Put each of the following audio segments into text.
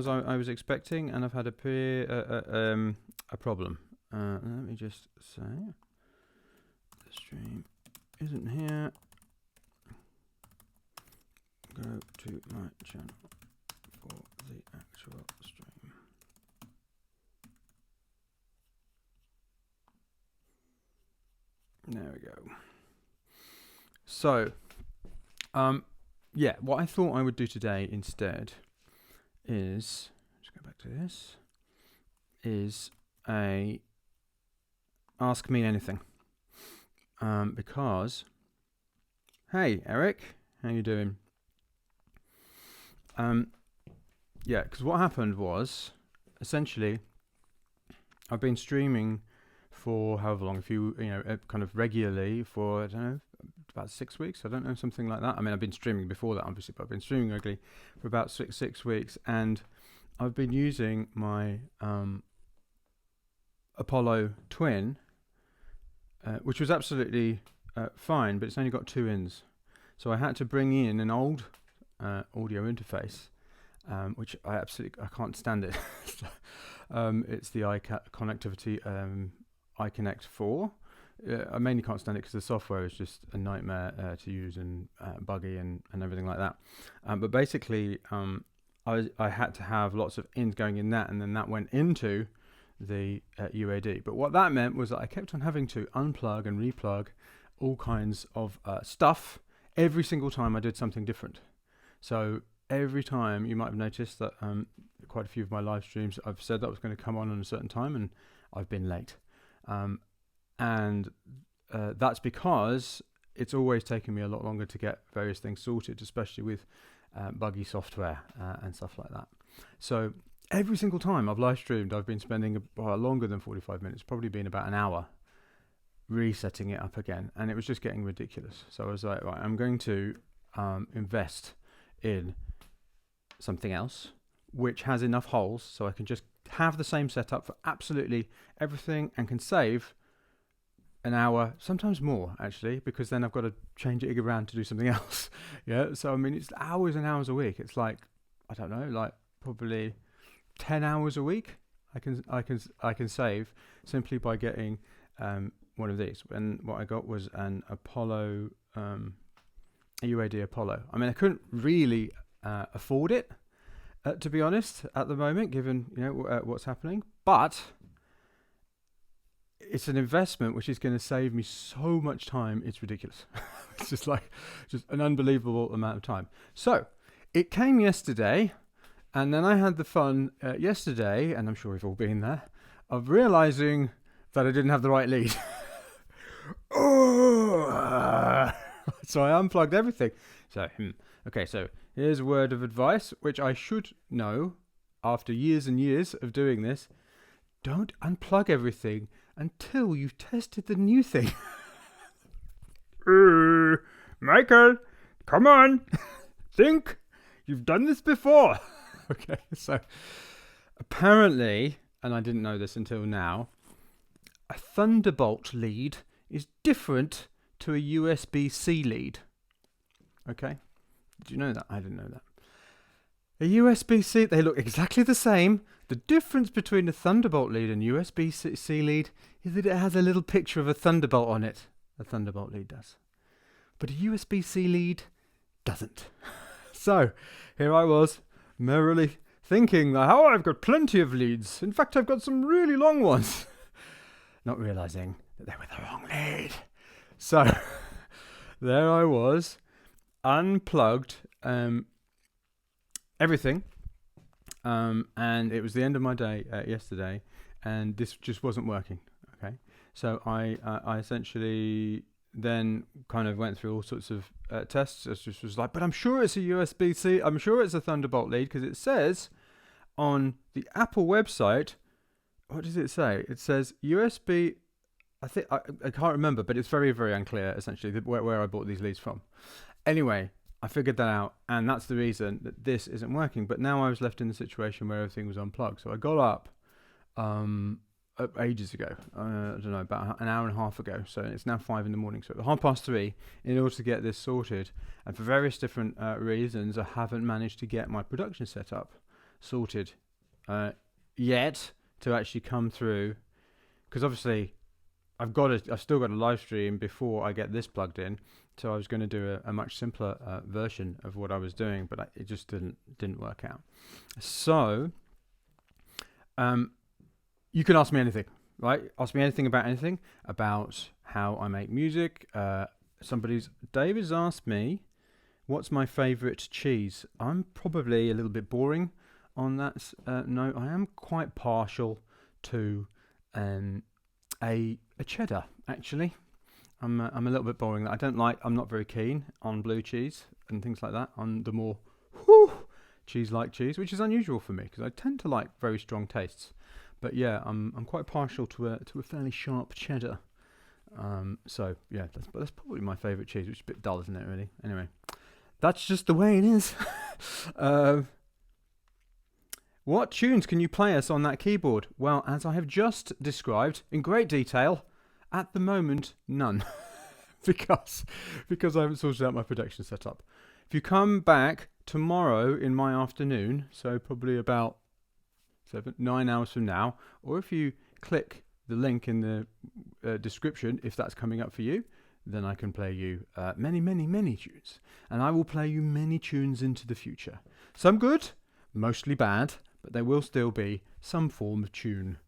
as I was expecting, and I've had a problem. Let me just say, the stream isn't here. Go to my channel for the actual stream. There we go. So, yeah, what I thought I would do today instead is, let's go back to this, is a Ask Me Anything. Because, hey, Eric, how you doing? Yeah, because what happened was, essentially, I've been streaming for however long, kind of regularly for, I don't know, about 6 weeks, I don't know, something like that. I mean, I've been streaming before that, obviously, but I've been streaming regularly for about six weeks, and I've been using my Apollo Twin, which was absolutely fine, but it's only got 2 ins. So I had to bring in an old audio interface, which I can't stand it. It's the iConnectivity iConnect 4. I mainly can't stand it because the software is just a nightmare to use and buggy and everything like that. But basically, I had to have lots of ins going in that, and then that went into the UAD. But what that meant was that I kept on having to unplug and replug all kinds of stuff every single time I did something different. So every time, you might have noticed that quite a few of my live streams, I've said that I was going to come on a certain time, and I've been late. And that's because it's always taken me a lot longer to get various things sorted, especially with buggy software and stuff like that. So every single time I've live streamed, I've been spending longer than 45 minutes, probably been about an hour, resetting it up again. And it was just getting ridiculous. So I was like, right, I'm going to invest in something else which has enough holes so I can just have the same setup for absolutely everything and can save an hour, sometimes more actually, because then I've got to change it around to do something else. Yeah, so I mean, it's hours and hours a week. It's like, I don't know, like probably 10 hours a week I can save simply by getting one of these. And what I got was an Apollo, a UAD Apollo. I mean, I couldn't really afford it, to be honest, at the moment, given what's happening. But it's an investment which is going to save me so much time. It's ridiculous. It's just an unbelievable amount of time. So it came yesterday, and then I had the fun yesterday, and I'm sure we've all been there, of realizing that I didn't have the right lead. So I unplugged everything. So, okay, so here's a word of advice, which I should know after years and years of doing this. Don't unplug everything until you've tested the new thing. Michael, come on. Think. You've done this before. Okay, so apparently, and I didn't know this until now, a Thunderbolt lead is different to a USB-C lead. Okay? Did you know that? I didn't know that. A USB-C, they look exactly the same. The difference between a Thunderbolt lead and USB-C lead is that it has a little picture of a Thunderbolt on it. A Thunderbolt lead does. But a USB-C lead doesn't. So, here I was, merrily thinking that, I've got plenty of leads. In fact, I've got some really long ones. Not realising that they were the wrong lead. So, there I was, unplugged everything, and it was the end of my day yesterday, and this just wasn't working. Okay, so I essentially then kind of went through all sorts of tests. I just was like, but I'm sure it's a USB-C. I'm sure it's a Thunderbolt lead because it says on the Apple website. What does it say? It says USB. I think I can't remember, but it's very, very unclear. Essentially, where I bought these leads from. Anyway, I figured that out, and that's the reason that this isn't working. But now I was left in a situation where everything was unplugged. So I got up ages ago. I don't know, about an hour and a half ago. So it's now 5 a.m. So at 3:30, in order to get this sorted, and for various different reasons, I haven't managed to get my production set up. sorted yet to actually come through, because obviously I've still got a live stream before I get this plugged in. So I was going to do a much simpler version of what I was doing, but it just didn't work out. So you can ask me anything, right? Ask me anything about how I make music. David's asked me, what's my favourite cheese? I'm probably a little bit boring on that note. I am quite partial to a cheddar, actually. I'm a little bit boring. I'm not very keen on blue cheese and things like that. On the more cheese-like cheese, which is unusual for me because I tend to like very strong tastes. But yeah, I'm quite partial to a fairly sharp cheddar. So yeah, that's probably my favourite cheese, which is a bit dull, isn't it? Really. Anyway, that's just the way it is. What tunes can you play us on that keyboard? Well, as I have just described in great detail. At the moment, none, because I haven't sorted out my production setup. If you come back tomorrow in my afternoon, so probably about 9 hours from now, or if you click the link in the description, if that's coming up for you, then I can play you many, many, many tunes. And I will play you many tunes into the future. Some good, mostly bad, but there will still be some form of tune.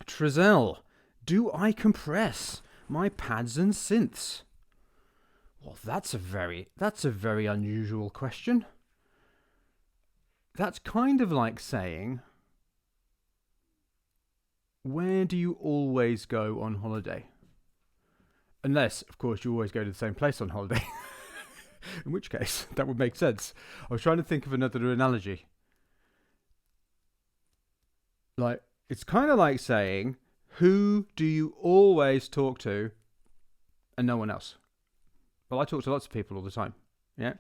Trezell. Do I compress my pads and synths? Well, that's a very unusual question. That's kind of like saying, where do you always go on holiday? Unless, of course, you always go to the same place on holiday. In which case, that would make sense. I was trying to think of another analogy. Like, it's kind of like saying, who do you always talk to and no one else? Well, I talk to lots of people all the time. Yeah.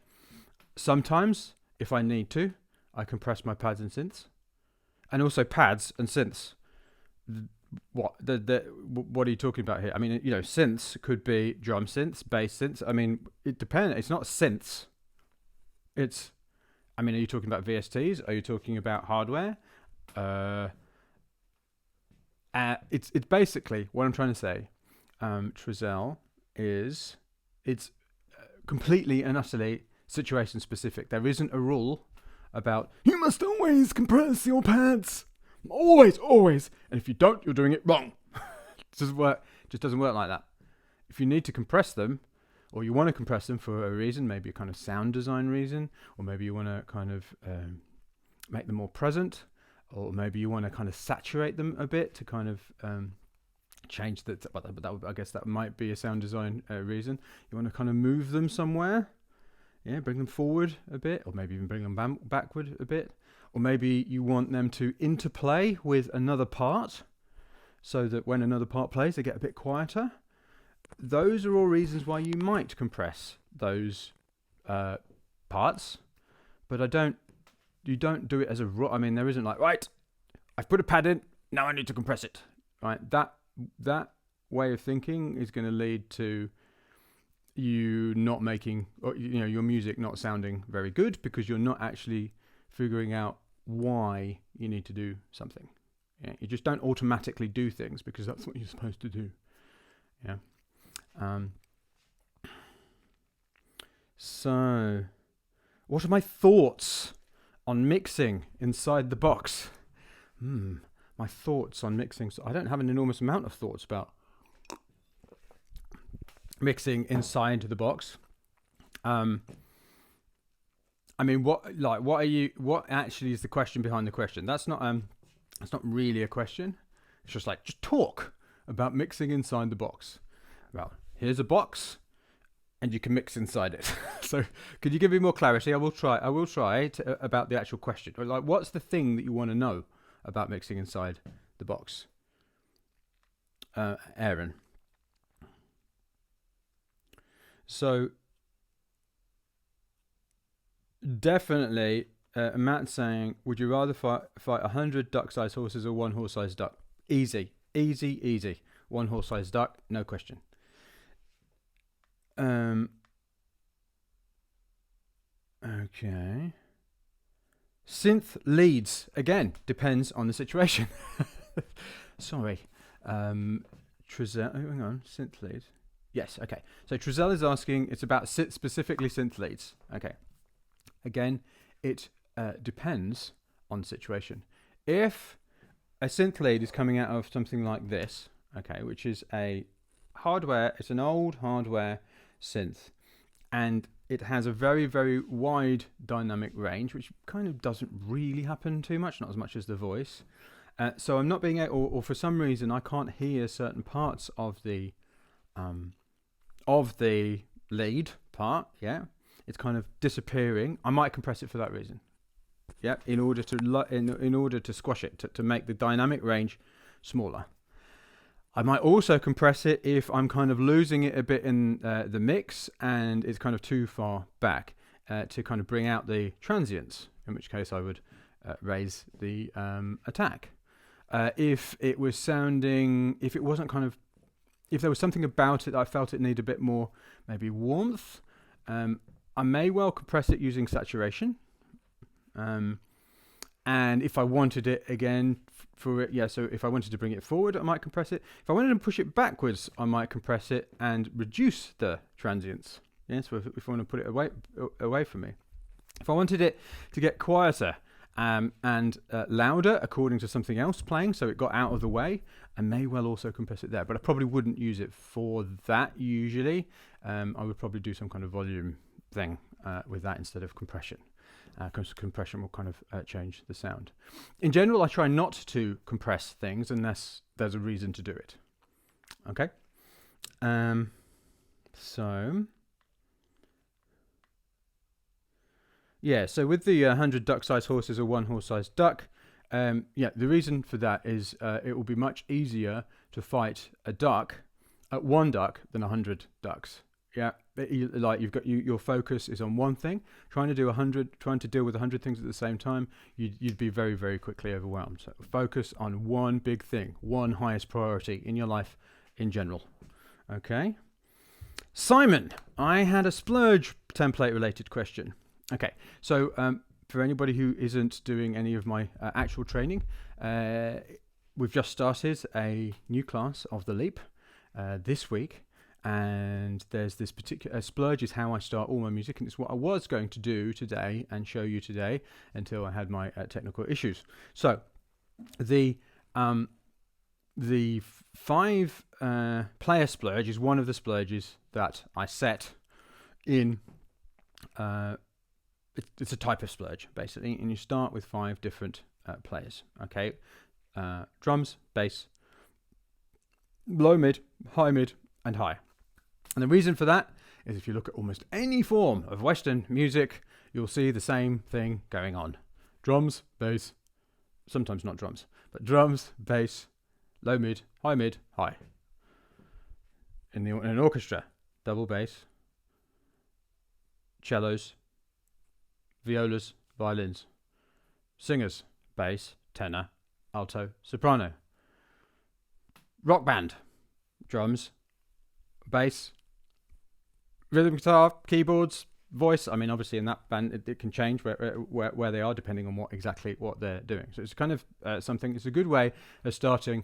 Sometimes, if I need to, I compress my pads and synths. And also pads and synths. What are you talking about here? I mean, synths could be drum synths, bass synths. I mean, it depends. It's not synths. Are you talking about VSTs? Are you talking about hardware? It's basically what I'm trying to say, Trezell, is it's completely and utterly situation specific. There isn't a rule about you must always compress your pads, always, and if you don't, you're doing it wrong. It just doesn't work like that. If you need to compress them, or you want to compress them for a reason, maybe a kind of sound design reason, or maybe you want to kind of make them more present. Or maybe you want to kind of saturate them a bit to kind of change that. But I guess that might be a sound design reason. You want to kind of move them somewhere, bring them forward a bit, or maybe even bring them backward a bit. Or maybe you want them to interplay with another part, so that when another part plays, they get a bit quieter. Those are all reasons why you might compress those parts, but you don't do it as a raw. I mean, there isn't like, right, I've put a pad in, now I need to compress it. Right? That way of thinking is going to lead to you not making, or, your music not sounding very good, because you're not actually figuring out why you need to do something. Yeah? You just don't automatically do things because that's what you're supposed to do. Yeah. So, what are my thoughts on mixing inside the box? My thoughts on mixing. So I don't have an enormous amount of thoughts about mixing inside the box. What actually is the question behind the question? That's not really a question. It's just talk about mixing inside the box. Well, here's a box, and you can mix inside it. So, could you give me more clarity? I will try about the actual question. Like, what's the thing that you want to know about mixing inside the box? Aaron. So, definitely, Matt's saying, would you rather fight 100 duck-sized horses or one horse-sized duck? Easy. 1 horse-sized duck, no question. Okay. Synth leads, again, depends on the situation. Sorry. Trezell, hang on, synth lead. Yes, okay. So Trezell is asking, it's about specifically synth leads. Okay. Again, it depends on the situation. If a synth lead is coming out of something like this, okay, which is it's an old hardware synth, and it has a very, very wide dynamic range, which kind of doesn't really happen too much, not as much as the voice. So I'm not being able, or for some reason I can't hear certain parts of the lead part. Yeah, it's kind of disappearing. I might compress it for that reason. Yeah, in order to squash it, to make the dynamic range smaller. I might also compress it if I'm kind of losing it a bit in the mix and it's kind of too far back to kind of bring out the transients, in which case I would raise the attack. If there was something about it that I felt it needed a bit more, maybe warmth, I may well compress it using saturation. And if I wanted it again so if I wanted to bring it forward, I might compress it. If I wanted to push it backwards, I might compress it and reduce the transients. Yeah, so if I want to put it away from me. If I wanted it to get quieter and louder according to something else playing, so it got out of the way, I may well also compress it there. But I probably wouldn't use it for that usually. I would probably do some kind of volume thing with that instead of compression. Because compression will kind of change the sound. In general, I try not to compress things unless there's a reason to do it. Okay? So with the 100 duck-sized horses or 1 horse-sized duck, the reason for that is it will be much easier to fight a duck at 1 duck than 100 ducks. Yeah, like you've got your focus is on one thing. Trying to deal with 100 things at the same time, you'd be very, very quickly overwhelmed. So focus on one big thing, one highest priority in your life in general. Okay. Simon, I had a splurge template related question. Okay, so for anybody who isn't doing any of my actual training, we've just started a new class of the Leap this week. And there's this particular splurge is how I start all my music, and it's what I was going to do today and show you today until I had my technical issues. So the 5 player splurge is one of the splurges that I set in. It's a type of splurge basically, and you start with 5 different players. Okay, drums, bass, low mid, high mid, and high. And the reason for that is if you look at almost any form of Western music, you'll see the same thing going on. Drums, bass, sometimes not drums, but drums, bass, low mid, high. In an orchestra, double bass, cellos, violas, violins, singers, bass, tenor, alto, soprano. Rock band, drums, bass, rhythm guitar, keyboards, voice. I mean, obviously in that band it can change where they are depending on what they're doing. So it's kind of it's a good way of starting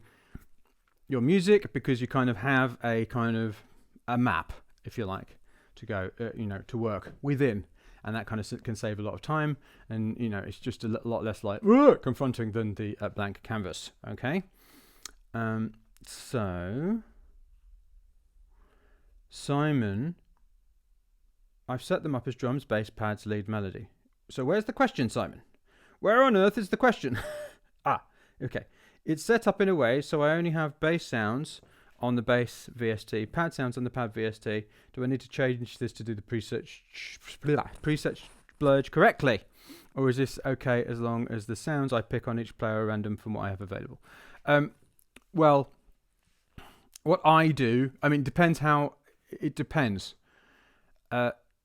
your music, because you kind of have a map, if you like, to go to work within, and that kind of can save a lot of time, and it's just a lot less like confronting than the blank canvas. Okay. So Simon, I've set them up as drums, bass, pads, lead, melody. So where's the question, Simon? Where on earth is the question? Okay. It's set up in a way so I only have bass sounds on the bass VST, pad sounds on the pad VST. Do I need to change this to do the preset splurge correctly? Or is this okay as long as the sounds I pick on each player are random from what I have available? Well, what I do, depends how. It depends.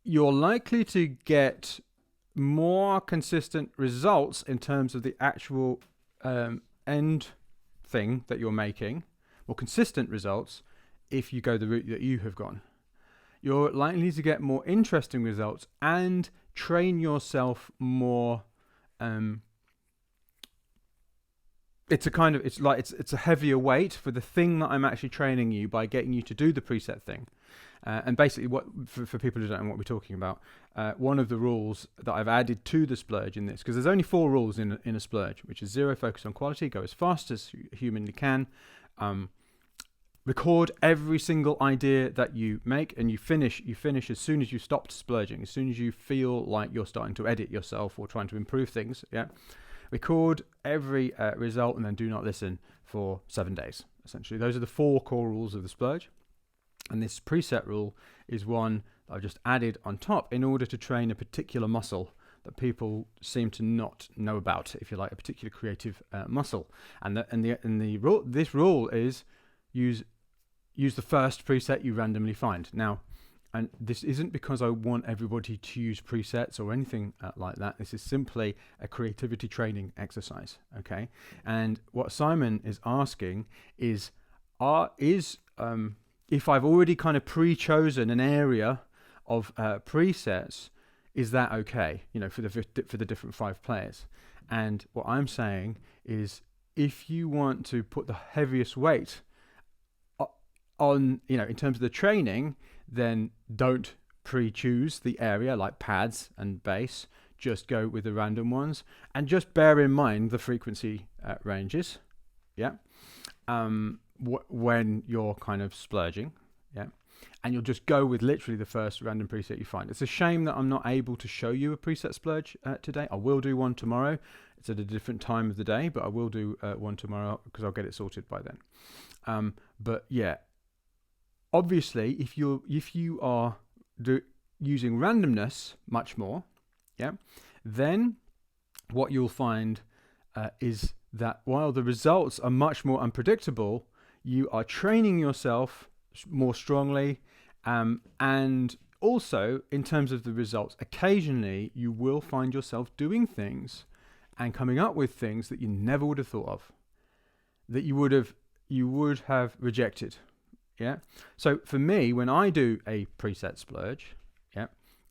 You're likely to get more consistent results in terms of the actual end thing that you're making, more consistent results if you go the route that you have gone. You're likely to get more interesting results and train yourself more it's a kind of, it's a heavier weight for the thing that I'm actually training you by getting you to do the preset thing. And basically, what for people who don't know what we're talking about, one of the rules that I've added to the splurge in this, because there's only 4 rules in a splurge, which is 0, focus on quality, go as fast as you humanly can, record every single idea that you make, and you finish as soon as you stopped splurging, as soon as you feel like you're starting to edit yourself or trying to improve things. Yeah, record every result, and then do not listen for 7 days. Essentially, those are the 4 core rules of the splurge. And this preset rule is one that I've just added on top in order to train a particular muscle that people seem to not know about, if you like, a particular creative muscle. And the rule, this rule is use the first preset you randomly find. Now, and this isn't because I want everybody to use presets or anything like that. This is simply a creativity training exercise. Okay, and what Simon is asking is, if I've already kind of pre-chosen an area of presets, is that okay? You know, for the different 5 players. And what I'm saying is, if you want to put the heaviest weight on, you know, in terms of the training, then don't pre-choose the area like pads and bass. Just go with the random ones, and just bear in mind the frequency ranges. Yeah. When you're kind of splurging, yeah, and you'll just go with literally the first random preset you find. It's a shame that I'm not able to show you a preset splurge today. I will do one tomorrow. It's at a different time of the day, but I will do one tomorrow because I'll get it sorted by then. But yeah, obviously, if you are using randomness much more, yeah, then what you'll find is that while the results are much more unpredictable, you are training yourself more strongly, and also in terms of the results, occasionally you will find yourself doing things and coming up with things that you never would have thought of, that you would have rejected. Yeah. So for me, when I do a preset splurge, yeah,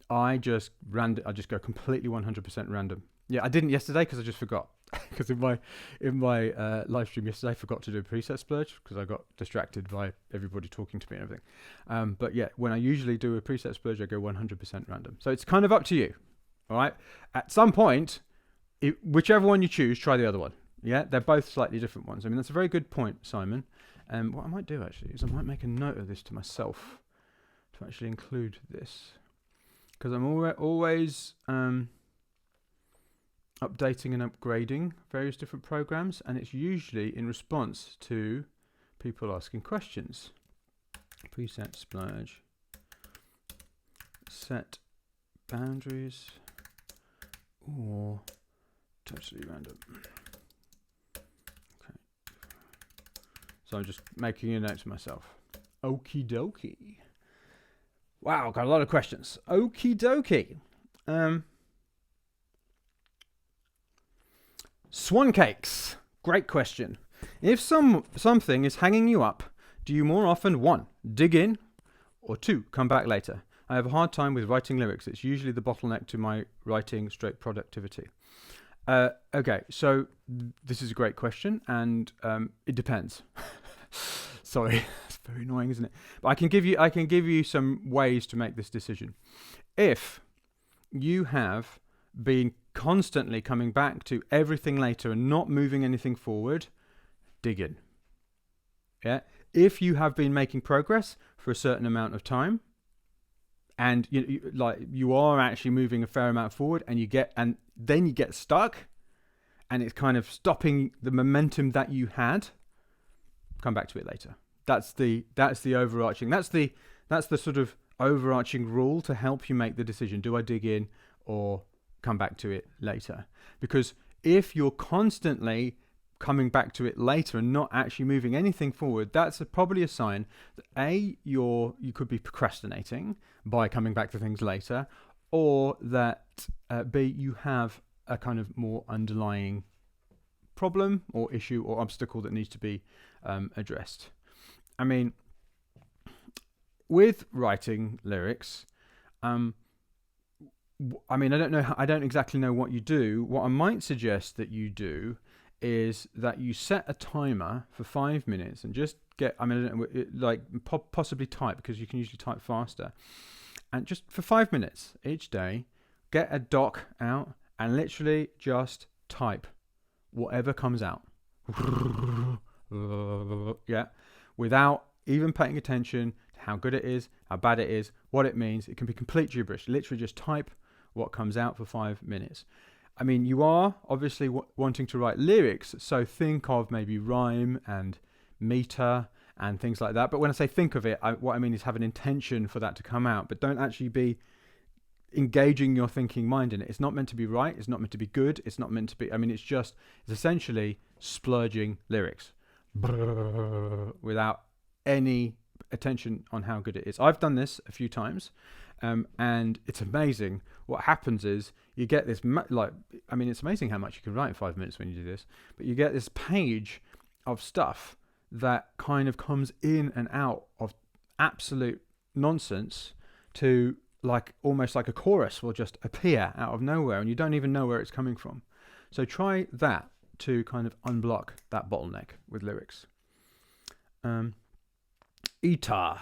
I just go completely 100% random. Yeah, I didn't yesterday because I just forgot. Because in my live stream yesterday, I forgot to do a preset splurge because I got distracted by everybody talking to me and everything. But yeah, when I usually do a preset splurge, I go 100% random. So it's kind of up to you. All right. At some point, whichever one you choose, try the other one. Yeah, they're both slightly different ones. I mean, that's a very good point, Simon. What I might do actually is I might make a note of this to myself to actually include this, because I'm always updating and upgrading various different programs, and it's usually in response to people asking questions. Preset splurge, set boundaries, or totally random. Okay, so I'm just making a note to myself. Okie dokie. Wow, got a lot of questions. Okie dokie. Swan cakes. Great question. If something is hanging you up, do you more often 1, dig in, or 2, come back later? I have a hard time with writing lyrics. It's usually the bottleneck to my writing straight productivity. Okay, so this is a great question, and it depends. Sorry, it's very annoying, isn't it? But I can give you some ways to make this decision. If you have been constantly coming back to everything later and not moving anything forward, dig in. Yeah. If you have been making progress for a certain amount of time, and you are actually moving a fair amount forward, and then you get stuck, and it's kind of stopping the momentum that you had, come back to it later. That's the overarching. That's the sort of overarching rule to help you make the decision. Do I dig in or come back to it later? Because if you're constantly coming back to it later and not actually moving anything forward, that's probably a sign that you could be procrastinating by coming back to things later, or that B, you have a kind of more underlying problem or issue or obstacle that needs to be addressed. I mean, with writing lyrics, I mean, I don't know. I don't exactly know what you do. What I might suggest that you do is that you set a timer for 5 minutes and just get. I mean, I don't know, like possibly type, because you can usually type faster. And just for 5 minutes each day, get a doc out and literally just type whatever comes out. Yeah, without even paying attention to how good it is, how bad it is, what it means. It can be complete gibberish. Literally just type what comes out for 5 minutes. I mean, you are obviously wanting to write lyrics, so think of maybe rhyme and meter and things like that. But when I say think of it, what I mean is have an intention for that to come out, but don't actually be engaging your thinking mind in it. It's not meant to be right. It's not meant to be good. It's not meant to be. I mean, it's essentially splurging lyrics without any attention on how good it is. I've done this a few times, and it's amazing. What happens is you get this, it's amazing how much you can write in 5 minutes when you do this, but you get this page of stuff that kind of comes in and out of absolute nonsense to almost like a chorus will just appear out of nowhere and you don't even know where it's coming from. So try that to kind of unblock that bottleneck with lyrics. Itar,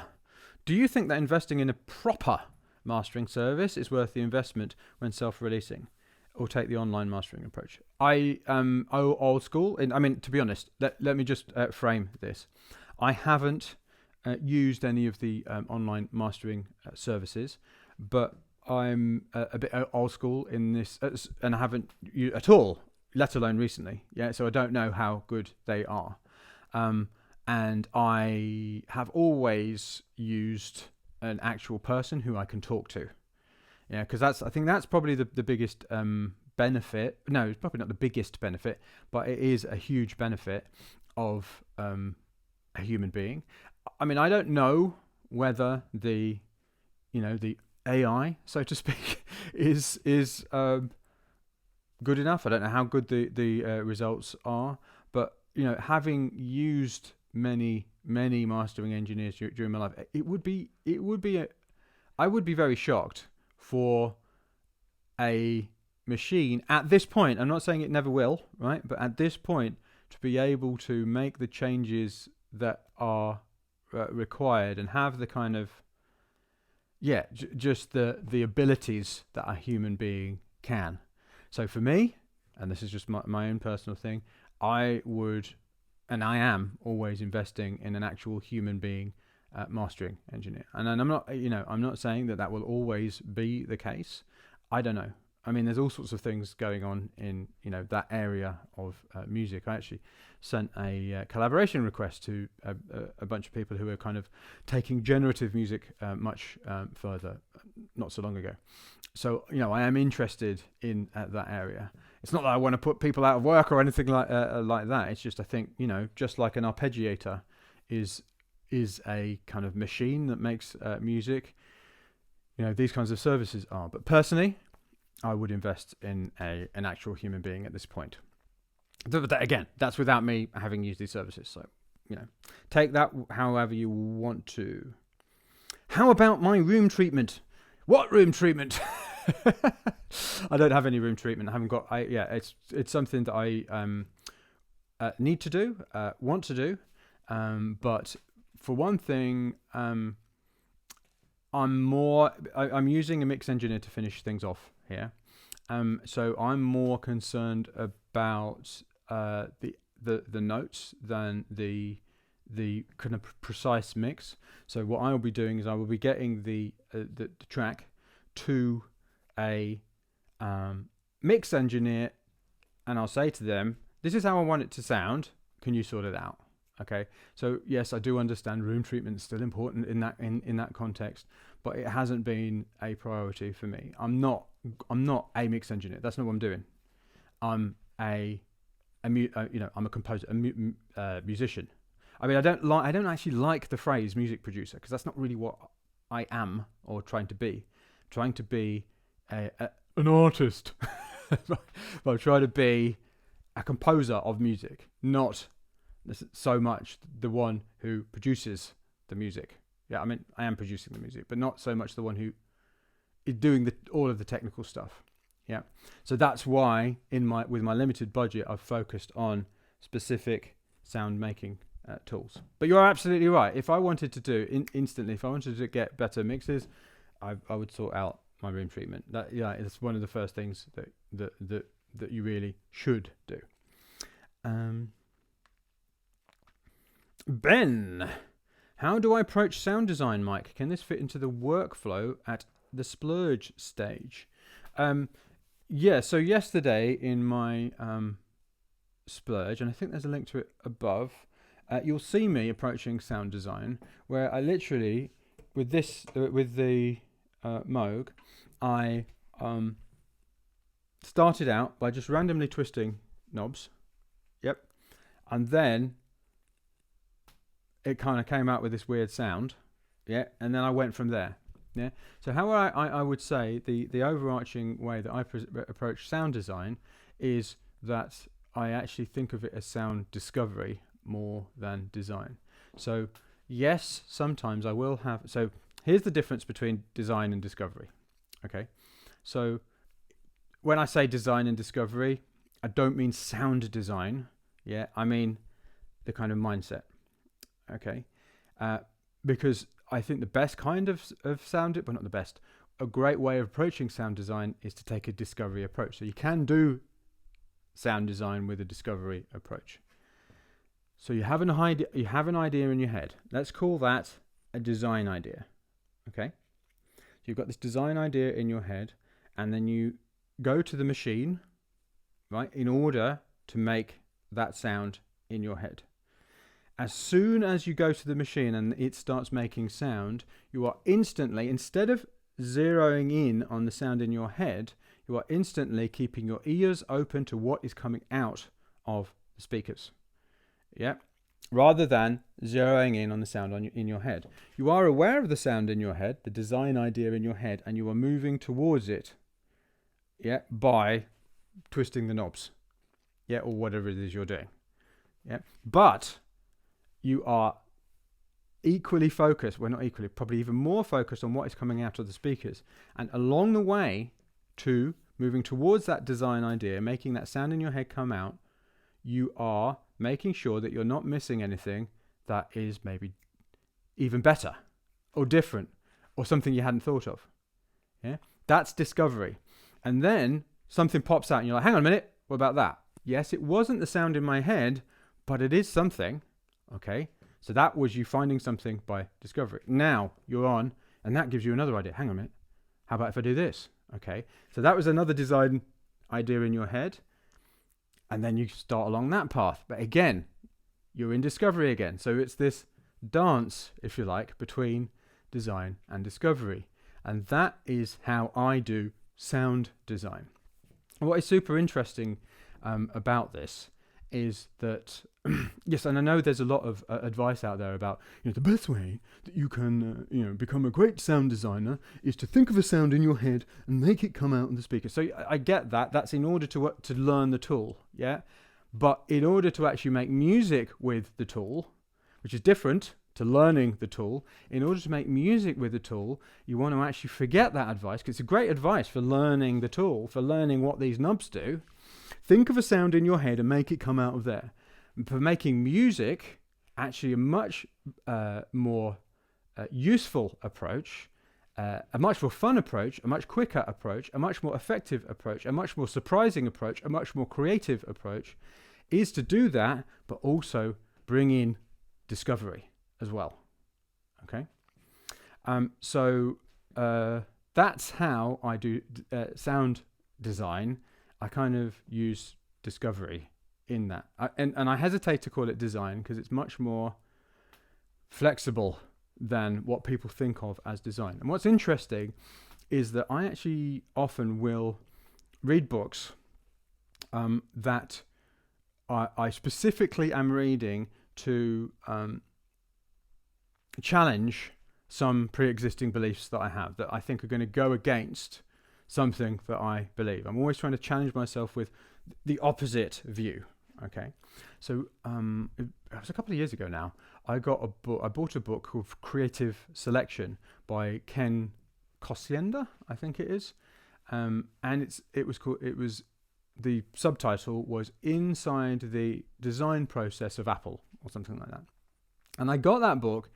do you think that investing in a proper mastering service is worth the investment when self-releasing, or take the online mastering approach? I old school. I mean, to be honest, let me just frame this. I haven't used any of the online mastering services, but I'm a bit old school in this, and I haven't used at all, let alone recently. Yeah, so I don't know how good they are. And I have always used an actual person who I can talk to. Yeah, because I think that's probably the biggest benefit. No, it's probably not the biggest benefit, but it is a huge benefit of a human being. I mean, I don't know whether the AI, so to speak, is good enough. I don't know how good the results are, but having used many mastering engineers during my life, I would be very shocked for a machine at this point. I'm not saying it never will, right? But at this point, to be able to make the changes that are required and have the kind of just the abilities that a human being can. So for me, and this is just my own personal thing, I would, and I am always investing in an actual human being mastering engineer. And I'm not, I'm not saying that will always be the case. I don't know. I mean, there's all sorts of things going on in, that area of music. I actually sent a collaboration request to a bunch of people who are kind of taking generative music much further, not so long ago. So, I am interested in that area. It's not that I want to put people out of work or anything like that. It's just, I think, just like an arpeggiator is a kind of machine that makes music, these kinds of services are. But personally, I would invest in an actual human being at this point. But again, that's without me having used these services. So, take that however you want to. How about my room treatment? What room treatment? I don't have any room treatment. I haven't got. It's something that I need to do, want to do. But for one thing, I'm using a mix engineer to finish things off here. So I'm more concerned about the notes than the kind of precise mix. So what I will be doing is I will be getting the track to a mix engineer, and I'll say to them, "This is how I want it to sound. Can you sort it out?" Okay. So yes, I do understand room treatment is still important in that context, but it hasn't been a priority for me. I'm not a mix engineer. That's not what I'm doing. I'm I'm a composer, a musician. I mean, I don't actually like the phrase music producer, because that's not really what I am or trying to be. I'm trying to be an artist. But I'm trying to be a composer of music, not so much the one who produces the music. Yeah, I mean, I am producing the music, but not so much the one who doing all of the technical stuff. Yeah. So that's why with my limited budget, I've focused on specific sound making tools. But you're absolutely right. If I wanted to do instantly, if I wanted to get better mixes, I would sort out my room treatment. It's one of the first things that you really should do. Ben, how do I approach sound design, Mike? Can this fit into the workflow at the splurge stage? So yesterday in my splurge, and I think there's a link to it above, you'll see me approaching sound design, where I literally, with the Moog, I started out by just randomly twisting knobs. Yep. And then it kind of came out with this weird sound. Yeah. And then I went from there. Yeah. So how I would say the overarching way that I approach sound design is that I actually think of it as sound discovery more than design. So yes, sometimes I will have. So here's the difference between design and discovery. Okay. So when I say design and discovery, I don't mean sound design. Yeah. I mean the kind of mindset. Okay. Because I think the best kind of sound, well, not the best, a great way of approaching sound design is to take a discovery approach. So you can do sound design with a discovery approach. So you have an idea in your head. Let's call that a design idea. Okay? So you've got this design idea in your head, and then you go to the machine, right, in order to make that sound in your head. As soon as you go to the machine and it starts making sound, you are instantly, instead of zeroing in on the sound in your head, you are instantly keeping your ears open to what is coming out of the speakers. Yeah. Rather than zeroing in on the sound in your head. You are aware of the sound in your head, the design idea in your head, and you are moving towards it. Yeah. By twisting the knobs. Yeah. Or whatever it is you're doing. Yeah. But you are equally focused, well, not equally, probably even more focused on what is coming out of the speakers. And along the way to moving towards that design idea, making that sound in your head come out, you are making sure that you're not missing anything that is maybe even better or different or something you hadn't thought of. Yeah, that's discovery. And then something pops out and you're like, hang on a minute, what about that? Yes, it wasn't the sound in my head, but it is something. Okay, so that was you finding something by discovery. Now you're on, and that gives you another idea. Hang on a minute. How about if I do this? Okay, so that was another design idea in your head, and then you start along that path. But again, you're in discovery again. So it's this dance, if you like, between design and discovery. And that is how I do sound design. And what is super interesting about this is that yes, and I know there's a lot of advice out there about, the best way that you can become a great sound designer is to think of a sound in your head and make it come out on the speaker. So I get that. That's in order to learn the tool, yeah. But in order to actually make music with the tool, which is different to learning the tool, in order to make music with the tool, you want to actually forget that advice, because it's a great advice for learning the tool, for learning what these knobs do. Think of a sound in your head and make it come out of there. For making music, actually a much more useful approach, a much more fun approach, a much quicker approach, a much more effective approach, a much more surprising approach, a much more creative approach, is to do that, but also bring in discovery as well. Okay? So that's how I do sound design. I kind of use discovery in that. And I hesitate to call it design because it's much more flexible than what people think of as design. And what's interesting is that I actually often will read books that I specifically am reading to challenge some pre-existing beliefs that I have that I think are going to go against something that I believe. I'm always trying to challenge myself with the opposite view. Okay, so it was a couple of years ago now. I bought a book called Creative Selection by Ken Cosienda, I think it is, and the subtitle was Inside the Design Process of Apple or something like that. And I got that book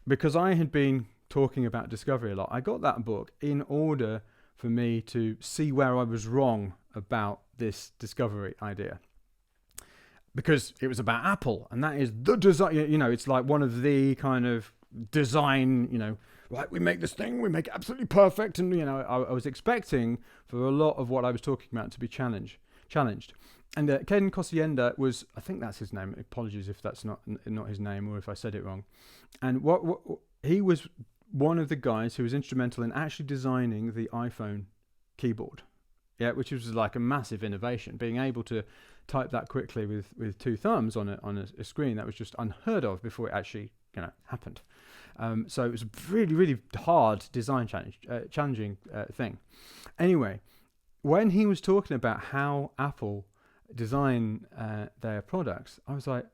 because I had been talking about discovery a lot. I got that book in order for me to see where I was wrong about this discovery idea. Because it was about Apple, and that is the design, it's like one of the kind of design, like we make this thing, we make it absolutely perfect. And, I was expecting for a lot of what I was talking about to be challenged. And Ken Cosienda was, I think that's his name. Apologies if that's not his name or if I said it wrong. And what he was one of the guys who was instrumental in actually designing the iPhone keyboard. Yeah, which was like a massive innovation. Being able to type that quickly with two thumbs on a screen, that was just unheard of before it actually happened. So it was a really, really hard design challenging thing. Anyway, when he was talking about how Apple design their products, I was like,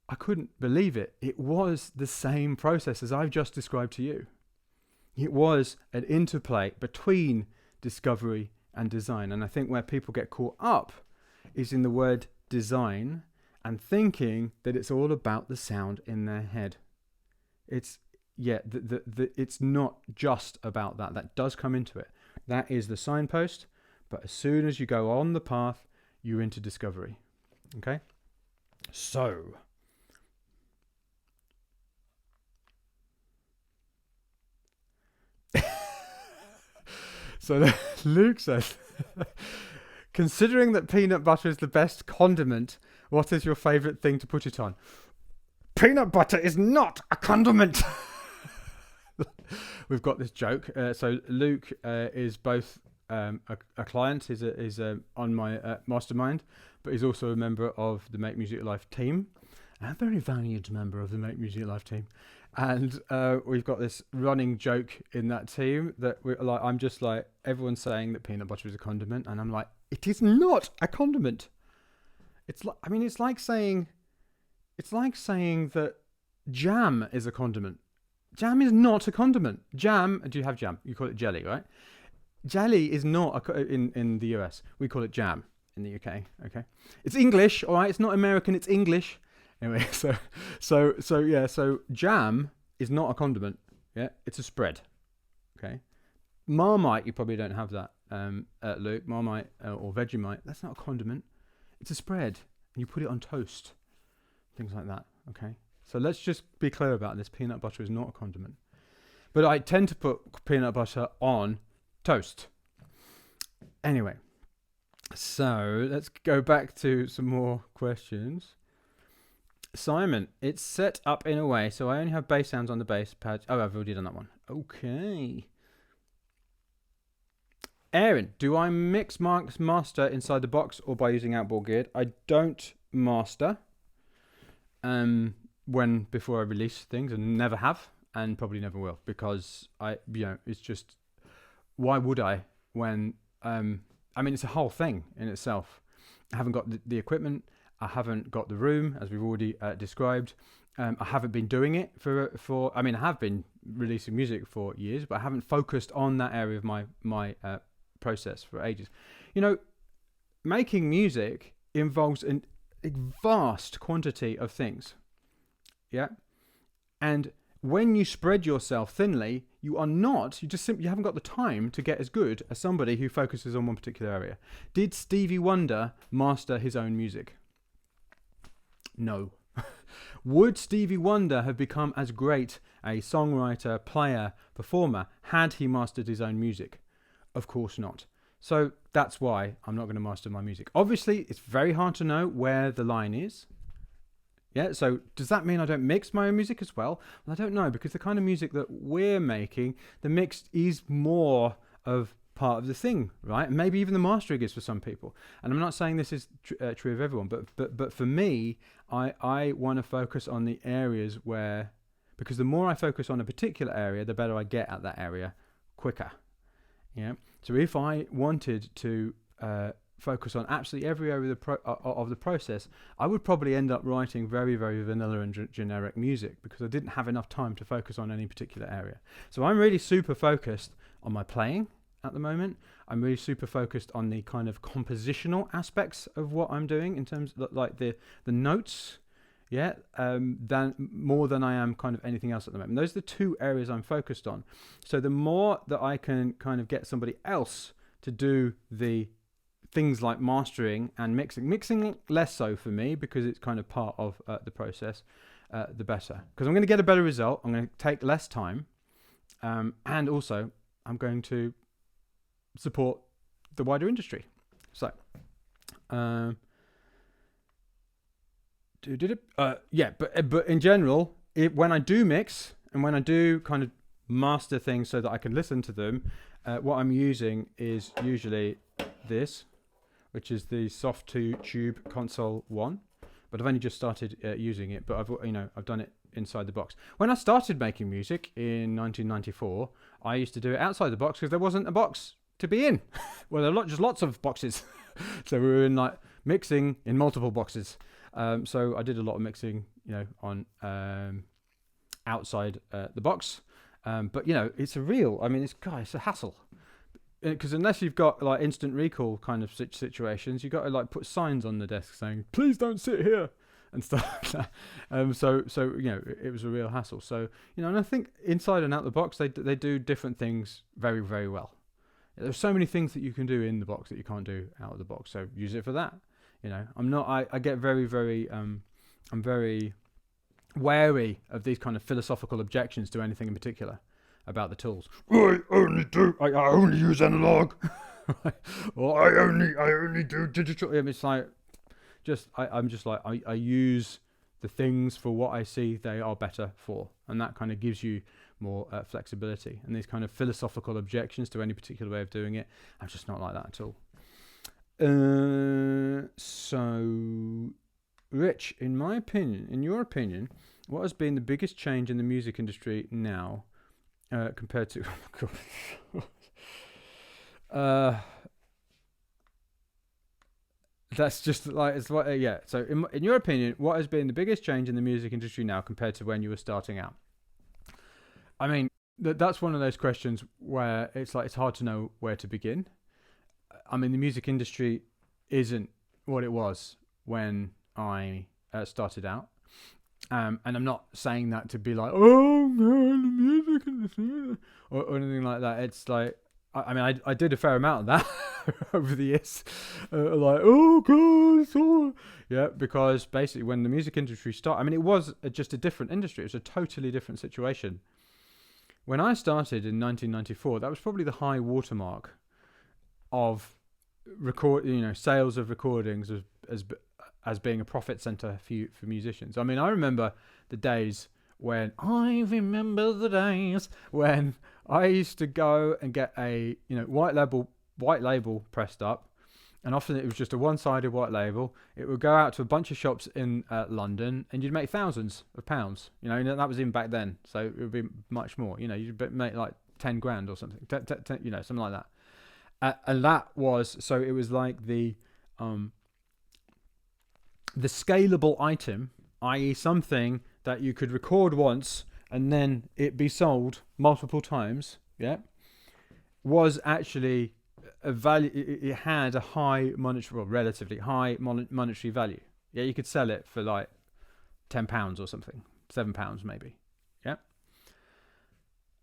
I couldn't believe it. It was the same process as I've just described to you. It was an interplay between discovery and design. And I think where people get caught up is in the word design and thinking that it's all about the sound in their head. It's it's not just about that. That does come into it. That is the signpost. But as soon as you go on the path, you're into discovery. Okay? So Luke says, considering that peanut butter is the best condiment, what is your favourite thing to put it on? Peanut butter is not a condiment. We've got this joke. So Luke is both a client, is on my mastermind, but he's also a member of the Make Music Life team, a very valued member of the Make Music Life team. And we've got this running joke in that team that I'm just like, everyone's saying that peanut butter is a condiment, and I'm like, it is not a condiment. It's like saying that jam is a condiment. Jam is not a condiment. Jam, do you have jam? You call it jelly, right? Jelly is not in the US. We call it jam in the UK. Okay, it's English, all right. It's not American. It's English. Anyway, so jam is not a condiment. Yeah, it's a spread. Okay, Marmite, you probably don't have that, Luke. Marmite or Vegemite, that's not a condiment. It's a spread, and you put it on toast, things like that. Okay, so let's just be clear about this. Peanut butter is not a condiment, but I tend to put peanut butter on toast. Anyway, so let's go back to some more questions. Simon, it's set up in a way so I only have bass sounds on the bass pad. Oh, I've already done that one. Okay. Aaron, do I mix master inside the box or by using outboard gear? I don't master before I release things, and never have, and probably never will, because it's just, why would I when it's a whole thing in itself. I haven't got the equipment. I haven't got the room, as we've already described. I haven't been doing it I have been releasing music for years, but I haven't focused on that area of my process for ages. Making music involves a vast quantity of things. Yeah. And when you spread yourself thinly, you haven't got the time to get as good as somebody who focuses on one particular area. Did Stevie Wonder master his own music? No. Would Stevie Wonder have become as great a songwriter, player, performer had he mastered his own music? Of course not. So that's why I'm not going to master my music. Obviously, it's very hard to know where the line is. Yeah, so does that mean I don't mix my own music as well? Well, I don't know, because the kind of music that we're making, the mix is more of part of the thing, right? And maybe even the mastering is for some people. And I'm not saying this is true of everyone, but for me, I want to focus on the areas because the more I focus on a particular area, the better I get at that area quicker. Yeah. So if I wanted to focus on absolutely every area of the process, I would probably end up writing very, very vanilla and generic music, because I didn't have enough time to focus on any particular area. So I'm really super focused on my playing at the moment. I'm really super focused on the kind of compositional aspects of what I'm doing in terms of like the notes, than more than I am kind of anything else at the moment. Those are the two areas I'm focused on. So the more that I can kind of get somebody else to do the things like mastering and mixing less so for me because it's kind of part of the process, the better. Because I'm going to get a better result. I'm going to take less time, and also I'm going to support the wider industry. So, but in general, when I do mix and when I do kind of master things so that I can listen to them, what I'm using is usually this, which is the Soft Tube Console 1. But I've only just started using it. But I've done it inside the box. When I started making music in 1994, I used to do it outside the box because there wasn't a box to be in. Well, there are just lots of boxes. So we were in like mixing in multiple boxes. So I did a lot of mixing, on outside the box. But it's it's a hassle. Because unless you've got like instant recall kind of situations, you've got to like put signs on the desk saying, please don't sit here and stuff like that. So it was a real hassle. So, and I think inside and out the box, they do different things very, very well. There's so many things that you can do in the box that you can't do out of the box. So use it for that. I get very, very, I'm very wary of these kind of philosophical objections to anything in particular about the tools. I only use analog. Or I only do digital. It's like, I use the things for what I see they are better for. And that kind of gives you more flexibility. And these kind of philosophical objections to any particular way of doing it, I'm just not like that at all. So, Rich, in your opinion, what has been the biggest change in the music industry now compared to... that's just like, it's what, yeah. So in your opinion, what has been the biggest change in the music industry now compared to when you were starting out? I mean, that's one of those questions where it's like, it's hard to know where to begin. I mean, the music industry isn't what it was when I started out. And I'm not saying that to be like, oh man, the music industry, or anything like that. It's like, I did a fair amount of that over the years. Like, oh god, yeah, because basically when the music industry started, it was just a different industry. It was a totally different situation. When I started in 1994, that was probably the high watermark of sales of recordings as being a profit center for musicians. I remember the days when I used to go and get a white label pressed up, and often it was just a one-sided white label. It would go out to a bunch of shops in London, and you'd make thousands of pounds. That was even back then, so it would be much more. You'd make like 10 grand or something, something like that. And that was, so it was like the scalable item, i.e. something that you could record once and then it be sold multiple times, was actually a value. It had a relatively high monetary value. Yeah, you could sell it for like £10 or something, £7 maybe,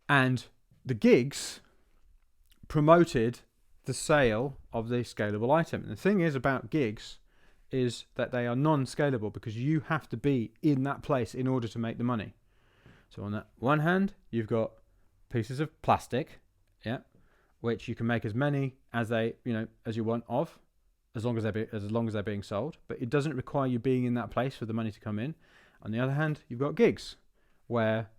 And the gigs promoted the sale of the scalable item. And the thing is about gigs is that they are non-scalable because you have to be in that place in order to make the money. So on that one hand, you've got pieces of plastic, which you can make as many as as you want of, as long as they're being sold. But it doesn't require you being in that place for the money to come in. On the other hand, you've got gigs where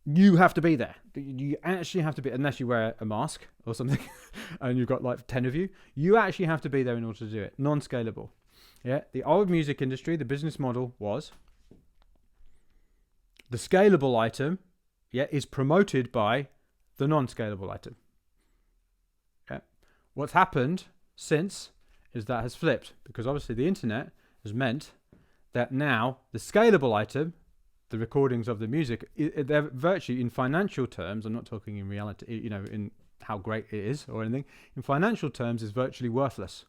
you have to be there. You actually have to be, unless you wear a mask or something, and you've got like 10 of you. You actually have to be there in order to do it. Non-scalable. Yeah. The old music industry, the business model was the scalable item, is promoted by the non-scalable item. Yeah. What's happened since is that has flipped, because obviously the internet has meant that now the scalable item the recordings of the music, they're virtually, in financial terms, I'm not talking in reality, in how great it is or anything, in financial terms is virtually worthless.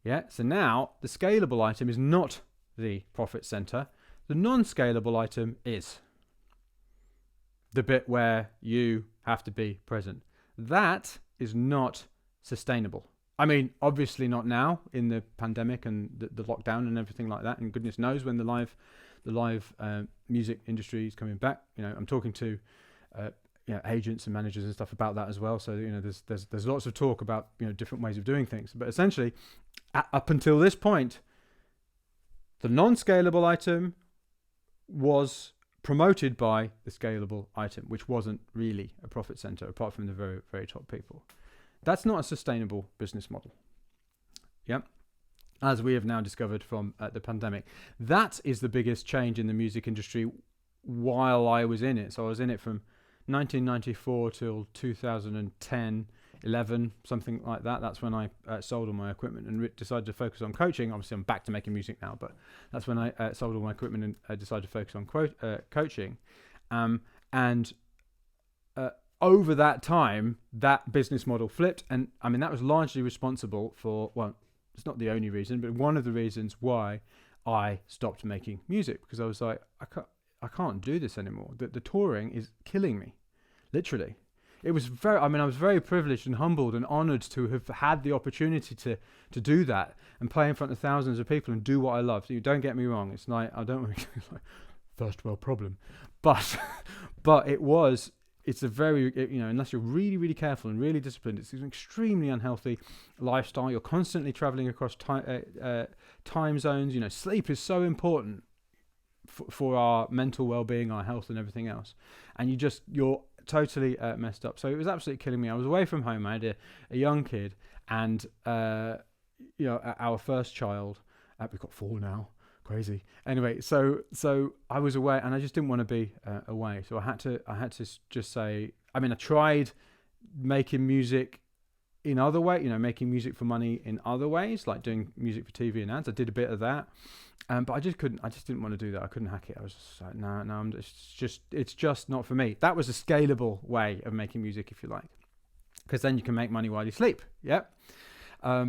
Yeah, so now the scalable item is not the profit center. The non-scalable item is the bit where you have to be present. That is not sustainable. I mean, obviously not now in the pandemic and the lockdown and everything like that. And goodness knows when the live music industry is coming back. I'm talking to agents and managers and stuff about that as well. So there's lots of talk about different ways of doing things. But essentially, up until this point, the non-scalable item was promoted by the scalable item, which wasn't really a profit center apart from the very, very top people. That's not a sustainable business model. Yep. As we have now discovered from the pandemic. That is the biggest change in the music industry while I was in it. So I was in it from 1994 till 2010, 11, something like that. That's when I sold all my equipment and decided to focus on coaching. Obviously, I'm back to making music now, but that's when I sold all my equipment and I decided to focus on coaching. Over that time, that business model flipped. And I mean, that was largely responsible for, well, it's not the only reason, but one of the reasons why I stopped making music, because I was like, I can't do this anymore. The touring is killing me, literally. It was I was very privileged and humbled and honored to have had the opportunity to do that and play in front of thousands of people and do what I love. So you don't get me wrong. It's like, I don't want to like first world problem, but it's a very, unless you're really, really careful and really disciplined, it's an extremely unhealthy lifestyle. You're constantly traveling across time zones. Sleep is so important for our mental well-being, our health and everything else. And you're totally messed up. So it was absolutely killing me. I was away from home. I had a young kid and, our first child. We've got 4 now. Crazy. Anyway, so I was away and I just didn't want to be away. So I had to just say, I tried making music in other ways, making music for money in other ways, like doing music for TV and ads. I did a bit of that. But I just didn't want to do that. I couldn't hack it. I was just like, no, it's just not for me. That was a scalable way of making music, if you like, because then you can make money while you sleep. Yep.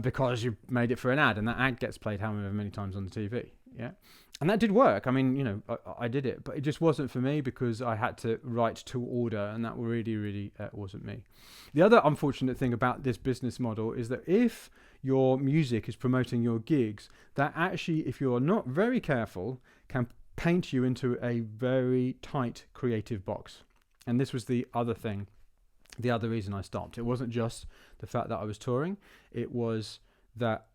Because you made it for an ad and that ad gets played however many times on the TV. Yeah. And that did work. I did it, but it just wasn't for me because I had to write to order and that really, really wasn't me. The other unfortunate thing about this business model is that if your music is promoting your gigs, that actually, if you're not very careful, can paint you into a very tight creative box. And this was the other thing. The other reason I stopped. It wasn't just the fact that I was touring. It was that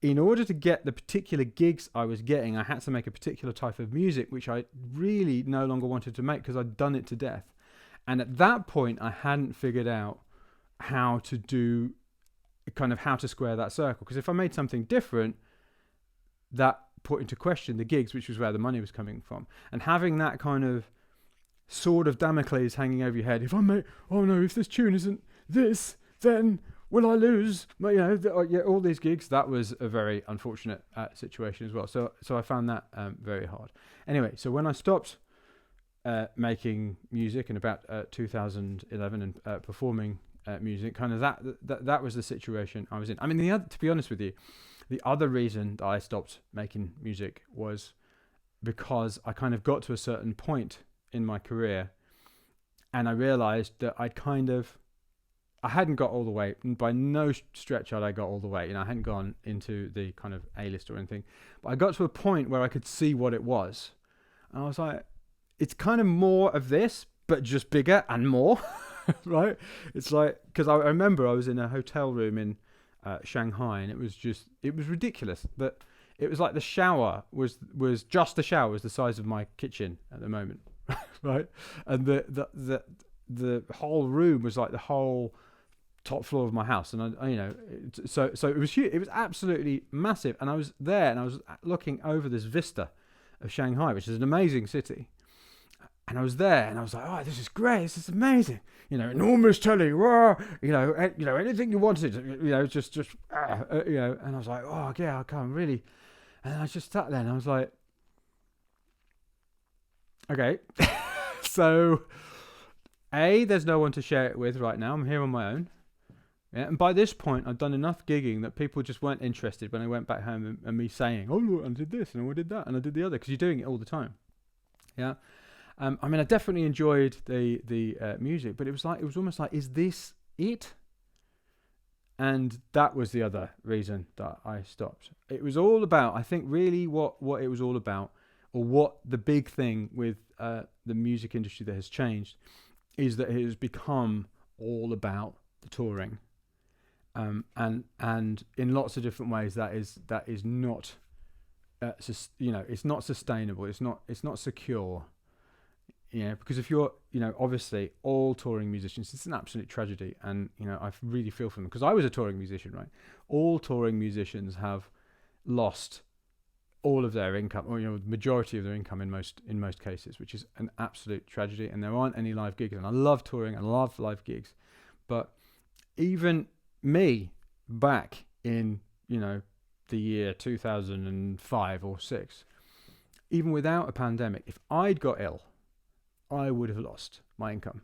in order to get the particular gigs I was getting, I had to make a particular type of music, which I really no longer wanted to make because I'd done it to death. And at that point, I hadn't figured out how to square that circle. Because if I made something different, that put into question the gigs, which was where the money was coming from. And having that kind of sword of Damocles hanging over your head. If this tune isn't this, then will I lose? All these gigs. That was a very unfortunate situation as well. So I found that very hard. Anyway, so when I stopped making music in about 2011 and performing music, kind of that was the situation I was in. To be honest with you, the other reason that I stopped making music was because I kind of got to a certain point in my career and I realized that I hadn't got all the way, by no stretch had I got all the way, I hadn't gone into the kind of A-list or anything, but I got to a point where I could see what it was. And I was like, it's kind of more of this, but just bigger and more, right? It's like, because I remember I was in a hotel room in Shanghai and it was ridiculous that it was like the shower was just the shower was the size of my kitchen at the moment. Right, and the whole room was like the whole top floor of my house, and so it was huge. It was absolutely massive, and I was there, and I was looking over this vista of Shanghai, which is an amazing city. And I was there, and I was like, "Oh, this is great! This is amazing! Enormous telly, rah, anything you wanted, just, And I was like, "Oh, yeah, I can't really." And I just sat there, and I was like, Okay. So, there's no one to share it with right now. I'm here on my own. Yeah, and by this point, I'd done enough gigging that people just weren't interested when I went back home and me saying, "Oh, look, I did this and I did that and I did the other," because you're doing it all the time. Yeah. I mean, I definitely enjoyed the music, but it was almost like, is this it? And that was the other reason that I stopped. It was all about, I think, really what it was all about, or what the big thing with the music industry that has changed, is that it has become all about the touring, and in lots of different ways that is not, it's not sustainable. It's not secure. Yeah, because if you're, obviously all touring musicians, it's an absolute tragedy, and I really feel for them, because I was a touring musician, right? All touring musicians have lost all of their income, or the majority of their income in most cases, which is an absolute tragedy. And there aren't any live gigs, and I love touring, I love live gigs, but even me back in the year 2005 or 6, even without a pandemic, if I'd got ill, I would have lost my income.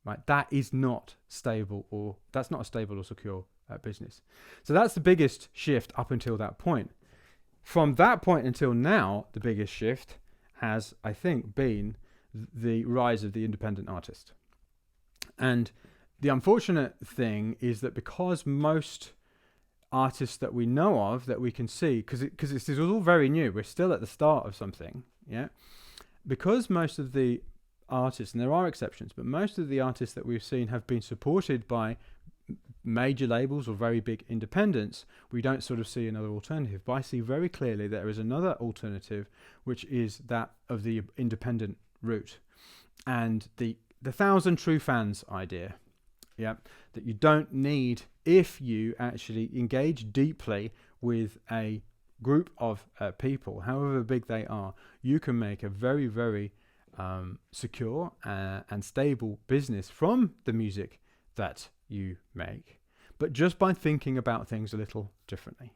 Right? That is not stable, or that's not a stable or secure business. So that's the biggest shift up until that point. From that point until now, the biggest shift has, I think, been the rise of the independent artist. And the unfortunate thing is that because most artists that we know of, that we can see, because this is all very new, we're still at the start of something, yeah? Because most of the artists, and there are exceptions, but most of the artists that we've seen have been supported by major labels or very big independents, we don't sort of see another alternative. But I see very clearly that there is another alternative, which is that of the independent route, and the 1,000 true fans idea. Yeah, that you don't need, if you actually engage deeply with a group of people, however big they are, you can make a very, very secure and stable business from the music that you make, but just by thinking about things a little differently.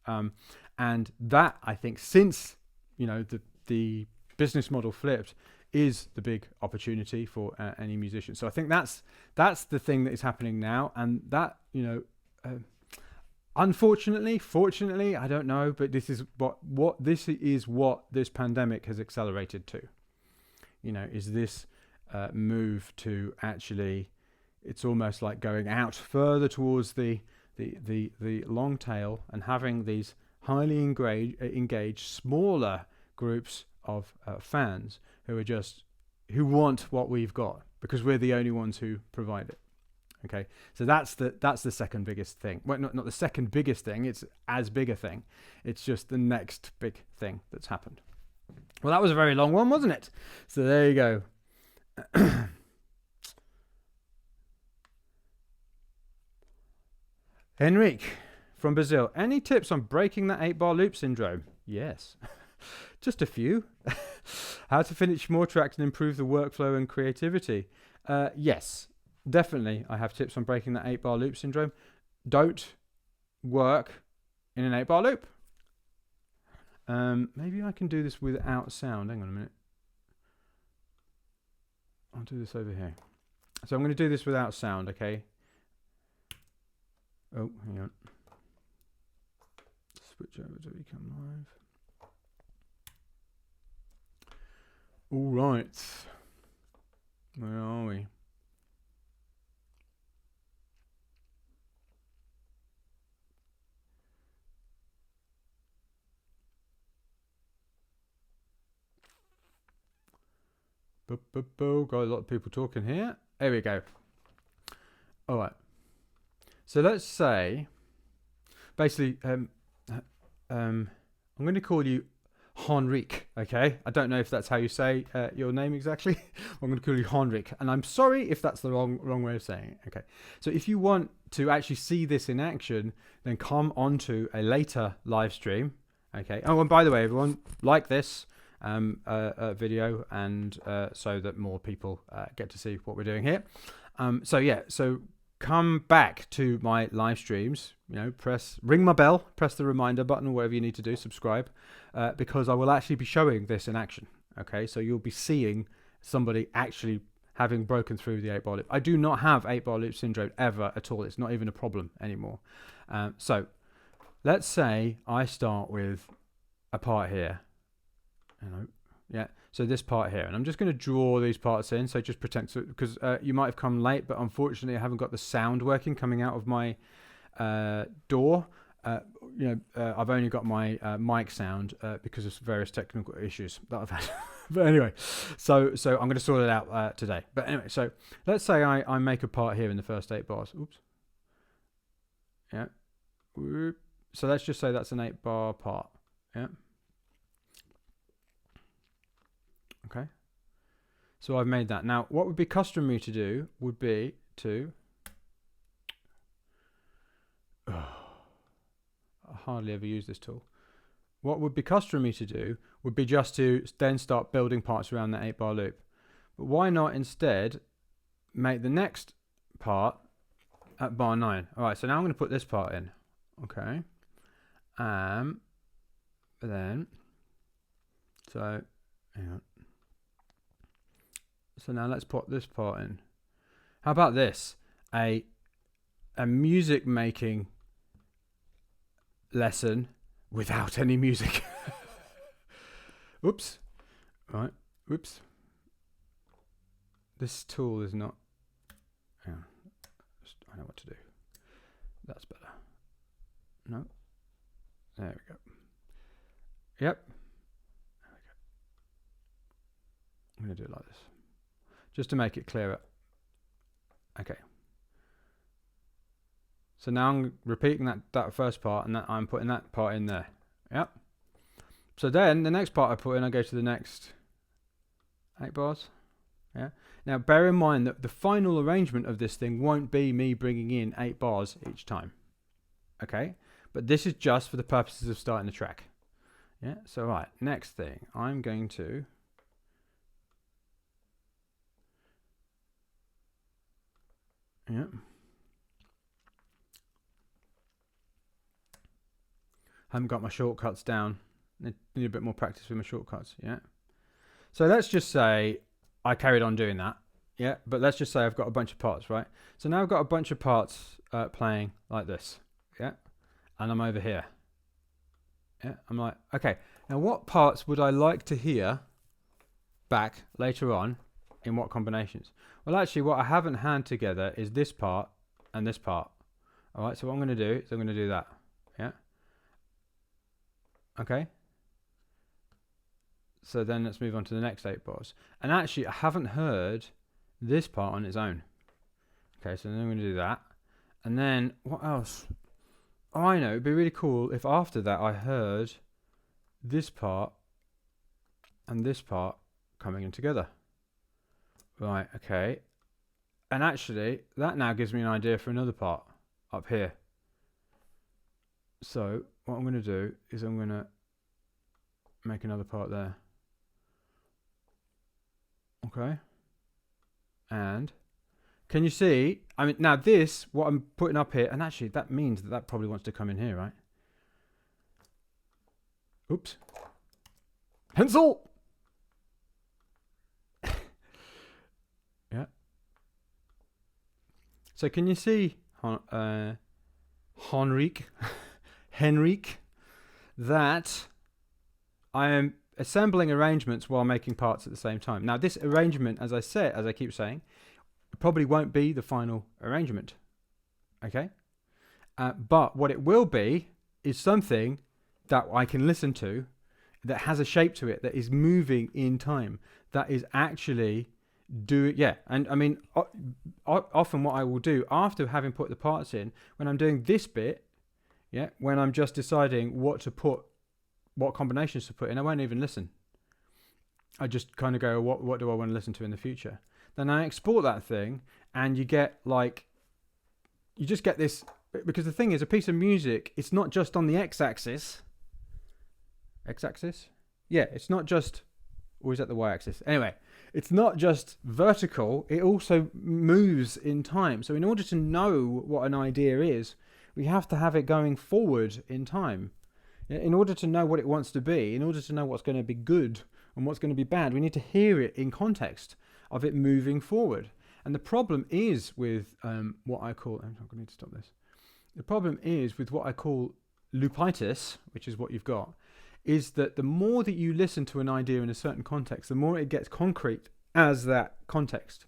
And that, I think, since the business model flipped, is the big opportunity for any musician. So I think that's the thing that is happening now, and that unfortunately, fortunately, I don't know, but this is what this pandemic has accelerated to. Is this move to actually, it's almost like going out further towards the long tail and having these highly engaged smaller groups of fans who want what we've got, because we're the only ones who provide it. Okay, so that's the second biggest thing. Well, not the second biggest thing. It's as big a thing. It's just the next big thing that's happened. Well, that was a very long one, wasn't it? So there you go. Henrique from Brazil. Any tips on breaking that 8-bar loop syndrome? Yes. Just a few. How to finish more tracks and improve the workflow and creativity? Yes, definitely. I have tips on breaking that 8-bar loop syndrome. Don't work in an 8-bar loop. Maybe I can do this without sound. Hang on a minute. I'll do this over here. So I'm going to do this without sound, okay? Oh, hang on. Switch over to Become Live. All right. Where are we? Got a lot of people talking here. There we go. All right. So let's say, basically, I'm going to call you Henrique, okay? I don't know if that's how you say your name exactly. I'm going to call you Henrique, and I'm sorry if that's the wrong way of saying it. Okay. So if you want to actually see this in action, then come onto a later live stream. Okay. Oh, and by the way, everyone, like this video, and so that more people get to see what we're doing here. So come back to my live streams, ring my bell, press the reminder button, or whatever you need to do, subscribe, because I will actually be showing this in action. Okay, so you'll be seeing somebody actually having broken through the 8-bar loop. I do not have 8-bar loop syndrome ever at all. It's not even a problem anymore. So let's say I start with a part here. Yeah, so this part here, and I'm just going to draw these parts in, so just pretend, because you might have come late, but unfortunately I haven't got the sound working coming out of my door. I've only got my mic sound because of various technical issues that I've had. But anyway, so I'm going to sort it out today. But anyway, so let's say I make a part here in the first 8 bars. Oops. Yeah. So let's just say that's an 8-bar part. Yeah. Okay. So I've made that. Now, what would be customary to do would be to... I hardly ever use this tool. What would be customary to do would be just to then start building parts around that 8-bar loop. But why not instead make the next part at bar 9? All right, so now I'm going to put this part in. Okay. Then, so, hang on. So now let's put this part in. How about this? A music making lesson without any music. Oops. Right. Oops. This tool is not... Yeah. I know what to do. That's better. No. There we go. Yep. There we go. I'm going to do it like this, just to make it clearer. Okay. So now I'm repeating that first part, and I'm putting that part in there. Yep. So then the next part I put in, I go to the next 8 bars. Yeah. Now bear in mind that the final arrangement of this thing won't be me bringing in 8 bars each time. Okay. But this is just for the purposes of starting the track. Yeah. So right, next thing I'm going to... Yeah. Haven't got my shortcuts down. Need a bit more practice with my shortcuts. Yeah. So let's just say I carried on doing that. Yeah. But let's just say I've got a bunch of parts, right? So now I've got a bunch of parts playing like this. Yeah. And I'm over here. Yeah. I'm like, okay, now what parts would I like to hear back later on in what combinations? Well, actually, what I haven't hand together is this part and this part. All right. So what I'm going to do is I'm going to do that. Yeah. Okay. So then let's move on to the next 8 bars. And actually, I haven't heard this part on its own. Okay, so then I'm going to do that. And then what else? Oh, I know. It'd be really cool if after that I heard this part and this part coming in together. Right, okay. And actually, that now gives me an idea for another part up here. So what I'm going to do is I'm going to make another part there. Okay. And can you see? I mean, now this, what I'm putting up here, and actually that means that probably wants to come in here, right? Oops. Pencil! Yeah. So can you see, Henrik, that I am assembling arrangements while making parts at the same time. Now this arrangement, as I keep saying, probably won't be the final arrangement. Okay? But what it will be is something that I can listen to that has a shape to it, that is moving in time, that is actually doing, yeah. And I mean, often what I will do after having put the parts in, when I'm doing this bit, yeah, when I'm just deciding what combinations to put in, I won't even listen. I just kind of go, what do I want to listen to in the future? Then I export that thing, and you get you just get this, because the thing is, a piece of music, it's not just on the x-axis. X-axis? Yeah, it's not just, or is that the y-axis? Anyway, it's not just vertical, it also moves in time. So in order to know what an idea is, we have to have it going forward in time. In order to know what it wants to be, in order to know what's going to be good and what's going to be bad. We need to hear it in context of it moving forward. And the problem is with what I call, I'm going to need to stop this. The problem is with what I call loopitis, which is what you've got, is that the more that you listen to an idea in a certain context, the more it gets concrete as that context.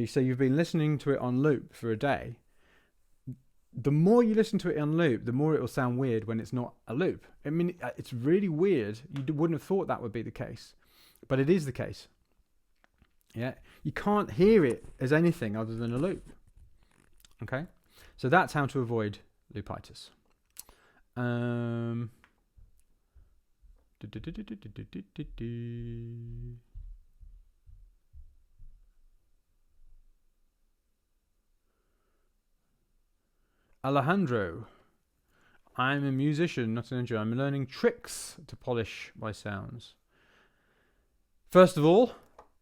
So you've been listening to it on loop for a day. The more you listen to it on loop, the more it will sound weird when it's not a loop. I mean, it's really weird. You wouldn't have thought that would be the case, but it is the case. Yeah, you can't hear it as anything other than a loop. Okay, so that's how to avoid loopitis. Alejandro, I'm a musician, not an engineer. I'm learning tricks to polish my sounds. First of all,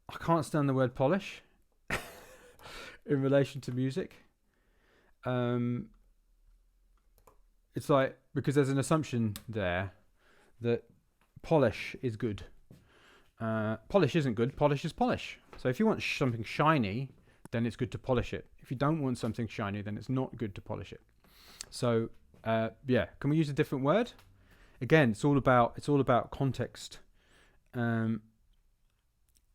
I can't stand the word polish in relation to music. It's like, because there's an assumption there that polish is good. Polish isn't good. Polish is polish. So if you want something shiny, then it's good to polish it. If you don't want something shiny, then it's not good to polish it. So yeah, can we use a different word? Again, it's all about context.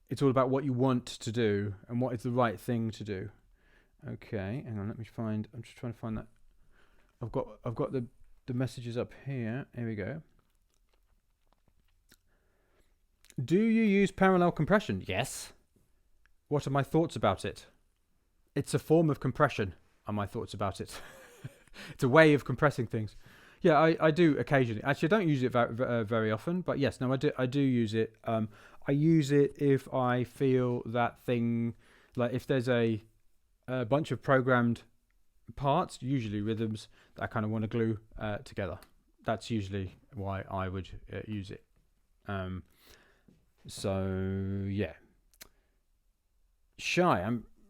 It's all about what you want to do and what is the right thing to do. Okay, hang on, I'm just trying to find that. I've got the messages up here. Here we go. Do you use parallel compression? Yes. What are my thoughts about it? It's a form of compression, are my thoughts about it. It's a way of compressing things. Yeah, I do occasionally. Actually, I don't use it very often, but yes, no, I do use it. I use it if I feel that thing, like if there's a bunch of programmed parts, usually rhythms, that I kind of want to glue together. That's usually why I would use it. So yeah.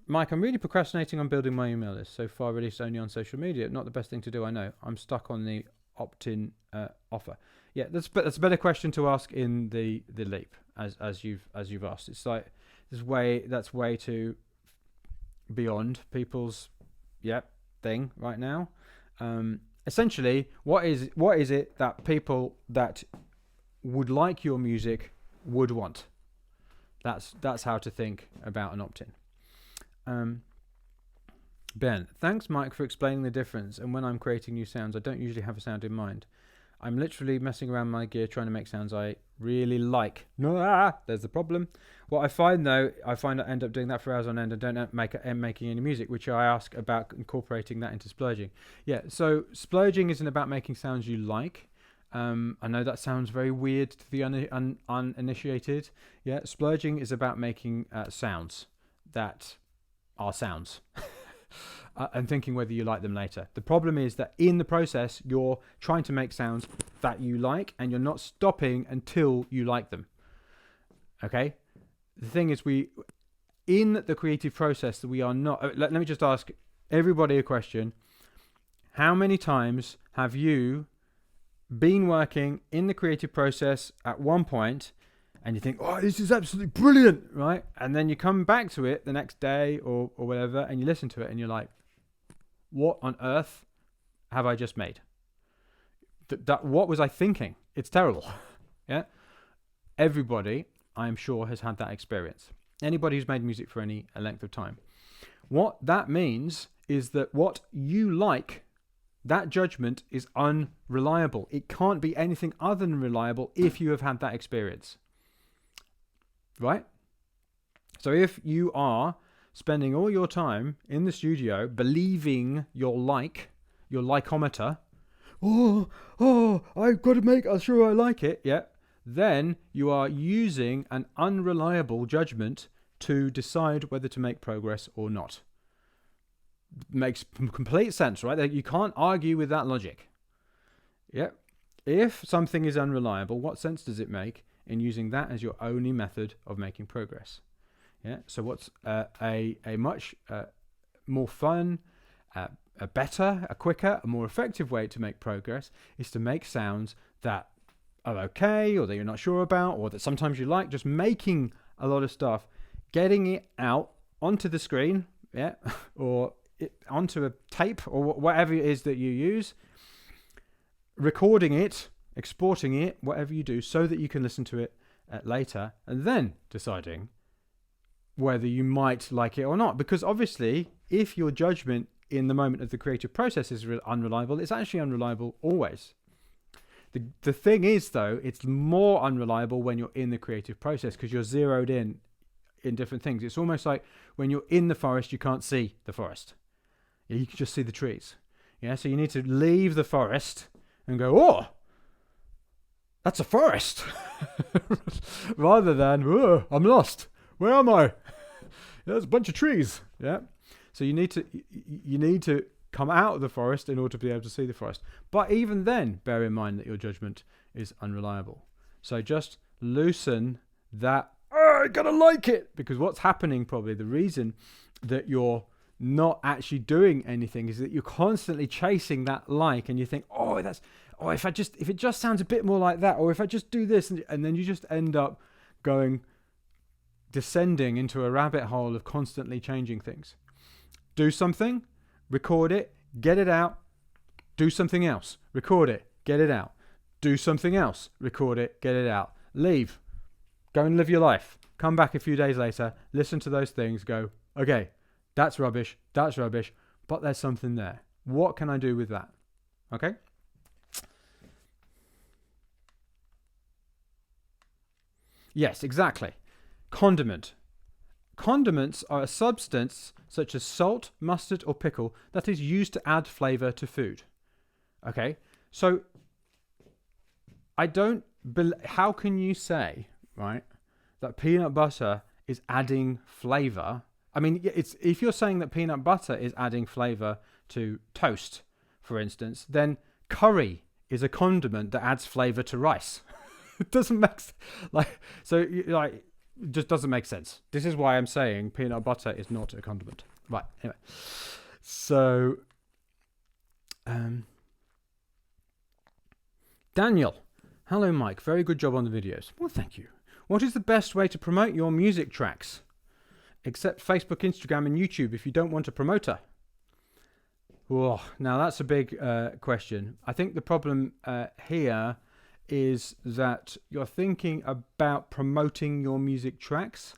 Mike, I'm really procrastinating on building my email list. So far released only on social media. Not the best thing to do, I know. I'm stuck on the opt-in offer. Yeah, that's a better question to ask in the leap, as you've asked. It's like that's way too beyond people's thing right now. Essentially, what is it that people that would like your music would want? That's how to think about an opt-in. Ben, thanks Mike for explaining the difference, and when I'm creating new sounds I don't usually have a sound in mind. I'm literally messing around my gear trying to make sounds I really like. There's the problem. What I find though, I end up doing that for hours on end and don't end up making any music, which I ask about incorporating that into splurging. Yeah, so splurging isn't about making sounds you like. I know that sounds very weird to the uninitiated. Yeah, splurging is about making sounds that are sounds and thinking whether you like them later. The problem is that in the process, you're trying to make sounds that you like and you're not stopping until you like them. Okay? The thing is, in the creative process, we are not... Let me just ask everybody a question. How many times have you been working in the creative process at one point and you think, oh, this is absolutely brilliant, right? And then you come back to it the next day or whatever, and you listen to it and you're like, what on earth have I just made? What was I thinking? It's terrible. Yeah. Everybody, I'm sure, has had that experience. Anybody who's made music for any length of time. What that means is that what you like, that judgment is unreliable. It can't be anything other than reliable if you have had that experience. Right? So if you are spending all your time in the studio believing your likeometer, I've got to make sure I like it, yeah, then you are using an unreliable judgment to decide whether to make progress or not. Makes complete sense, right? You can't argue with that logic. Yeah. If something is unreliable, what sense does it make in using that as your only method of making progress? Yeah. So what's a much more fun, a better, a quicker, a more effective way to make progress is to make sounds that are okay, or that you're not sure about, or that sometimes you like, just making a lot of stuff, getting it out onto the screen, or onto a tape, or whatever it is that you use, recording it, exporting it, whatever you do, so that you can listen to it later, and then deciding whether you might like it or not. Because obviously, if your judgment in the moment of the creative process is unreliable, it's actually unreliable always. The thing is, though, it's more unreliable when you're in the creative process, because you're zeroed in different things. It's almost like when you're in the forest, you can't see the forest. You can just see the trees. So you need to leave the forest and go, oh, that's a forest, rather than, oh, I'm lost. Where am I? There's a bunch of trees. So you need to come out of the forest in order to be able to see the forest. But even then, bear in mind that your judgment is unreliable. So just loosen that. Oh, I gotta like it, because what's happening, probably the reason that you're not actually doing anything, is that you're constantly chasing that like, and you think, if it just sounds a bit more like that, or if I just do this, and then you just end up descending into a rabbit hole of constantly changing things. Do something, record it, get it out, do something else, record it, get it out, do something else, record it, get it out, leave, go and live your life, come back a few days later, listen to those things, go, okay, that's rubbish, but there's something there. What can I do with that? Okay? Yes, exactly. Condiment. Condiments are a substance such as salt, mustard, or pickle that is used to add flavor to food. Okay? So, how can you say, right, that peanut butter is adding flavor? I mean, if you're saying that peanut butter is adding flavor to toast, for instance, then curry is a condiment that adds flavor to rice. It doesn't make it just doesn't make sense. This is why I'm saying peanut butter is not a condiment. Right. Anyway, so Daniel, hello Mike. Very good job on the videos. Well, thank you. What is the best way to promote your music tracks? Except Facebook, Instagram, and YouTube if you don't want a promoter. Whoa, now that's a big question. I think the problem here is that you're thinking about promoting your music tracks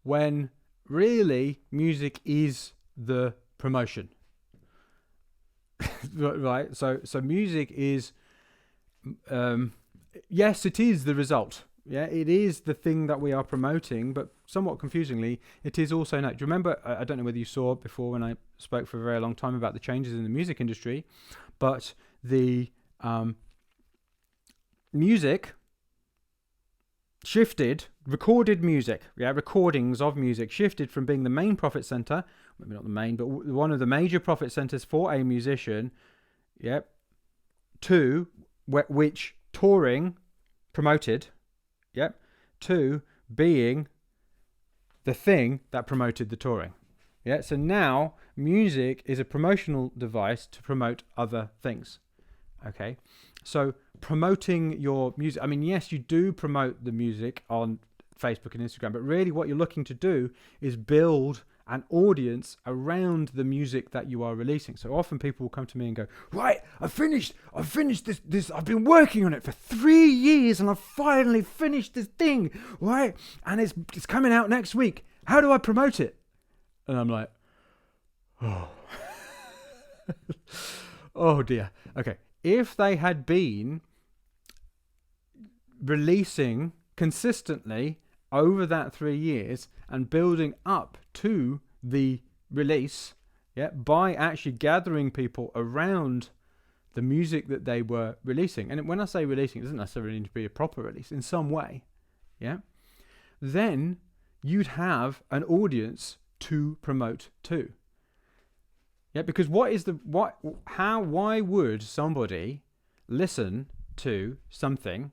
when really music is the promotion. Right? So music is, yes, it is the result. Yeah, it is the thing that we are promoting, but somewhat confusingly, it is also not. Do you remember, I don't know whether you saw before when I spoke for a very long time about the changes in the music industry, but the music shifted, recorded music, recordings of music shifted from being the main profit center, maybe not the main, but one of the major profit centers for a musician, to which touring promoted, to being the thing that promoted the touring. So now music is a promotional device to promote other things. Okay, so promoting your music, I mean, yes, you do promote the music on Facebook and Instagram, but really what you're looking to do is build an audience around the music that you are releasing. So often people will come to me and go, right, I've finished this, I've been working on it for 3 years and I've finally finished this thing, right? And it's coming out next week. How do I promote it? And I'm like, oh, oh dear. Okay. If they had been releasing consistently over that 3 years and building up to the release, by actually gathering people around the music that they were releasing, and when I say releasing, it doesn't necessarily need to be a proper release, in some way, then you'd have an audience to promote to. Because why would somebody listen to something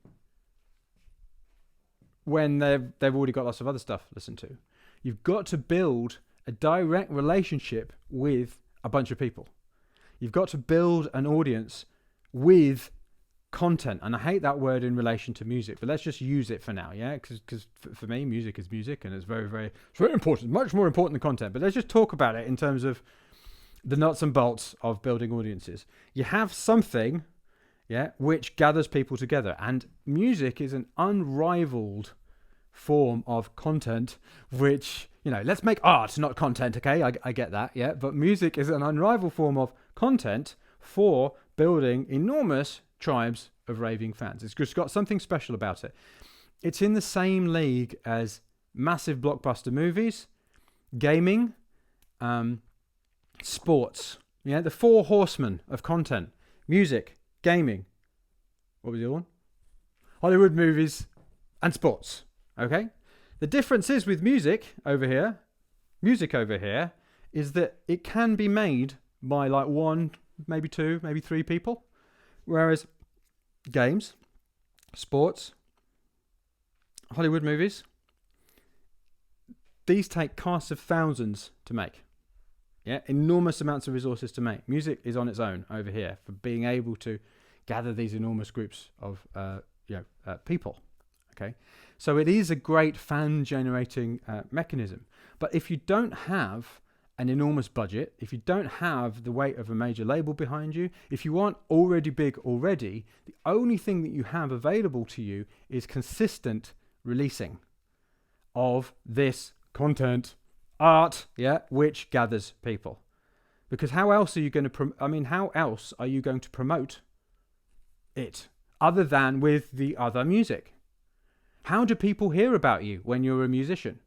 when they've already got lots of other stuff to listen to? You've got to build a direct relationship with a bunch of people. You've got to build an audience with content, and I hate that word in relation to music, but let's just use it for now, yeah? Because for me, music is music, and it's very important, much more important than content. But let's just talk about it in terms of the nuts and bolts of building audiences. You have something, yeah, which gathers people together, and music is an unrivaled form of content, which, you know, let's make art, not content, okay? I get that, yeah? But music is an unrivaled form of content for building enormous tribes of raving fans. It's just got something special about it. It's in the same league as massive blockbuster movies, gaming, sports. Yeah, the four horsemen of content: music, gaming. What was the other one? Hollywood movies and sports. Okay. The difference is with music over here, is that it can be made by like one, maybe two, maybe three people. Whereas games, sports, Hollywood movies, these take casts of thousands to make. Yeah, enormous amounts of resources to make. Music is on its own over here for being able to gather these enormous groups of people. Okay, so it is a great fan-generating mechanism. But if you don't have an enormous budget, if you don't have the weight of a major label behind you, if you aren't already big already, the only thing that you have available to you is consistent releasing of this content, art, yeah, which gathers people. Because how else are you going to how else are you going to promote it other than with the other music? How do people hear about you when you're a musician?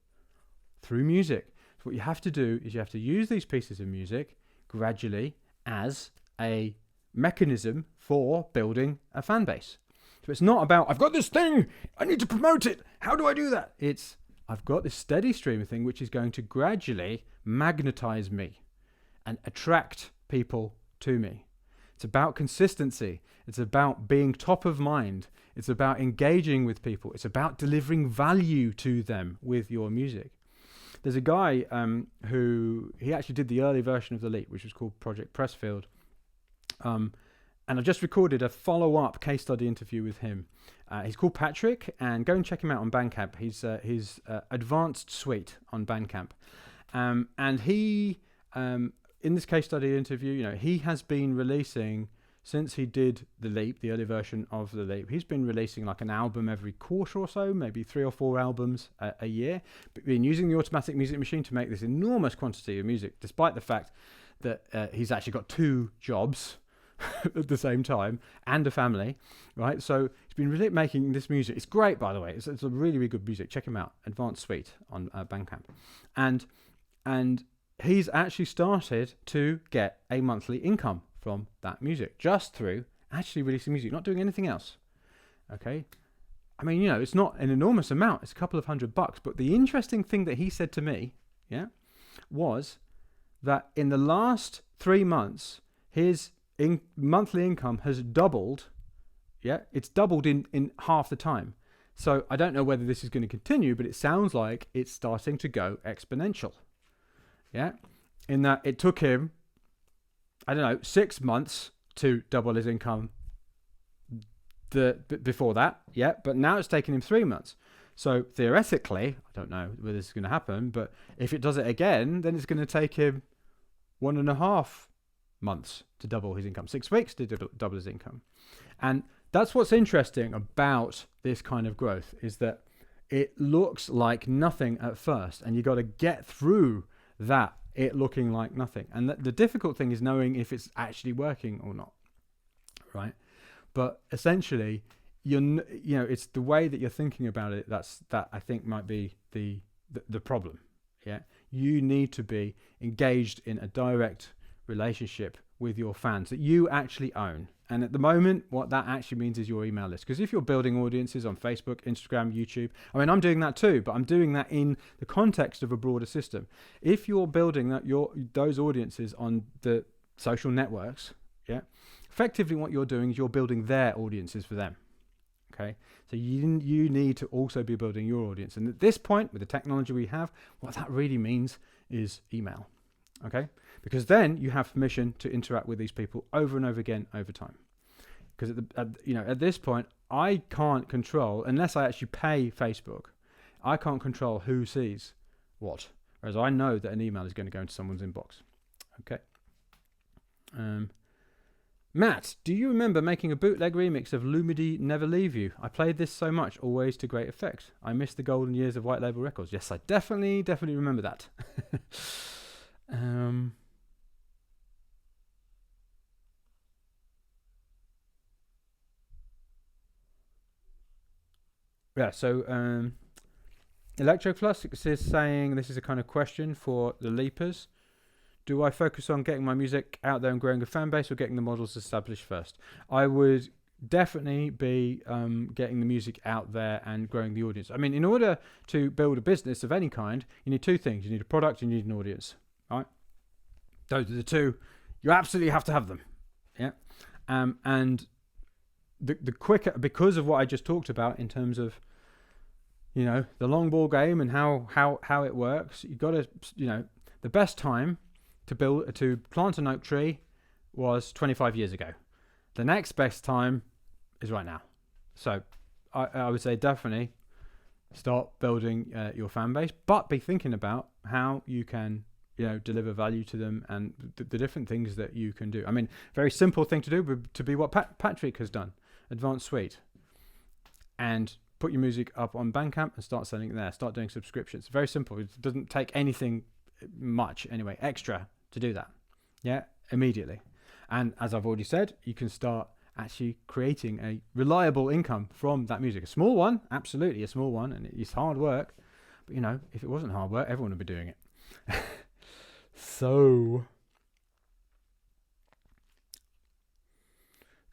Through music. So what you have to do is you have to use these pieces of music gradually as a mechanism for building a fan base. So it's not about, I've got this thing, I need to promote it. How do I do that? It's, I've got this steady stream of thing which is going to gradually magnetize me and attract people to me. It's about consistency. It's about being top of mind. It's about engaging with people. It's about delivering value to them with your music. There's a guy who, he actually did the early version of The Leap, which was called Project Pressfield. And I've just recorded a follow-up case study interview with him. He's called Patrick, and go and check him out on Bandcamp. He's his advanced suite on Bandcamp. And he, in this case study interview, you know, he has been releasing, since he did The Leap, the early version of The Leap, he's been releasing like an album every quarter or so, maybe 3 or 4 albums a year. But been using the Automatic Music Machine to make this enormous quantity of music, despite the fact that he's actually got 2 jobs at the same time and a family, right? So he's been really making this music. It's great, by the way. It's a really, really good music. Check him out, Advanced Suite on Bandcamp. And he's actually started to get a monthly income from that music, just through actually releasing music, not doing anything else. Okay, I mean, you know, it's not an enormous amount, it's a couple of $100, but the interesting thing that he said to me, yeah, was that in the last 3 months, his monthly income has doubled. Yeah, it's doubled in half the time. So I don't know whether this is going to continue, but it sounds like it's starting to go exponential. Yeah, in that it took him, I don't know, 6 months to double his income before that, yeah, but now it's taken him 3 months. So theoretically, I don't know whether this is going to happen, but if it does it again, then it's going to take him 1.5 months to double his income, 6 weeks to double his income. And that's what's interesting about this kind of growth, is that it looks like nothing at first, and you got to get through that it looking like nothing. And the difficult thing is knowing if it's actually working or not, right? But essentially, it's the way that you're thinking about it that I think might be the problem. Yeah, you need to be engaged in a direct relationship with your fans that you actually own. And at the moment, what that actually means is your email list. Because if you're building audiences on Facebook, Instagram, YouTube, I mean, I'm doing that too, but I'm doing that in the context of a broader system. If you're building those audiences on the social networks, yeah, effectively what you're doing is you're building their audiences for them. Okay, so you need to also be building your audience. And at this point, with the technology we have, what that really means is email. Okay, because then you have permission to interact with these people over and over again over time. because at this point, I can't control, unless I actually pay Facebook, I can't control who sees what. Whereas I know that an email is going to go into someone's inbox. Okay. Matt, do you remember making a bootleg remix of Lumidee Never Leave You? I played this so much, always to great effect. I missed the golden years of White Label Records. Yes, I definitely remember that. Yeah, so Electroclassics is saying this is a kind of question for the Leapers. Do I focus on getting my music out there and growing a fan base, or getting the models established first? I would definitely be getting the music out there and growing the audience. I mean, in order to build a business of any kind, you need two things. You need a product and you need an audience. Right? Those are the two. You absolutely have to have them. Yeah. And the quicker, because of what I just talked about in terms of, the long ball game and how it works, you've got to, the best time to plant an oak tree was 25 years ago. The next best time is right now. So I would say definitely start building your fan base, but be thinking about how you can, deliver value to them and the different things that you can do. I mean, very simple thing to do would to be what Patrick has done, Advanced Suite, and put your music up on Bandcamp and start selling it there. Start doing subscriptions. Very simple. It doesn't take anything much anyway, extra to do that. Yeah, immediately. And as I've already said, you can start actually creating a reliable income from that music. A small one, absolutely a small one, and it's hard work. But if it wasn't hard work, everyone would be doing it. So,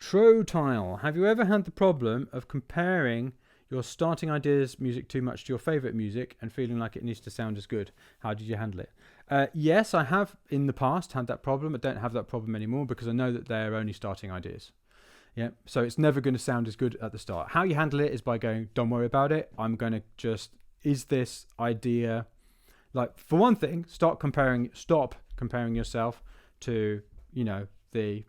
Trotile, have you ever had the problem of comparing your starting ideas music too much to your favorite music and feeling like it needs to sound as good? How did you handle it? Yes, I have in the past had that problem. I don't have that problem anymore because I know that they're only starting ideas. Yeah, so it's never going to sound as good at the start. How you handle it is by going, don't worry about it. I'm going to is this idea, like, for one thing, stop comparing yourself to, the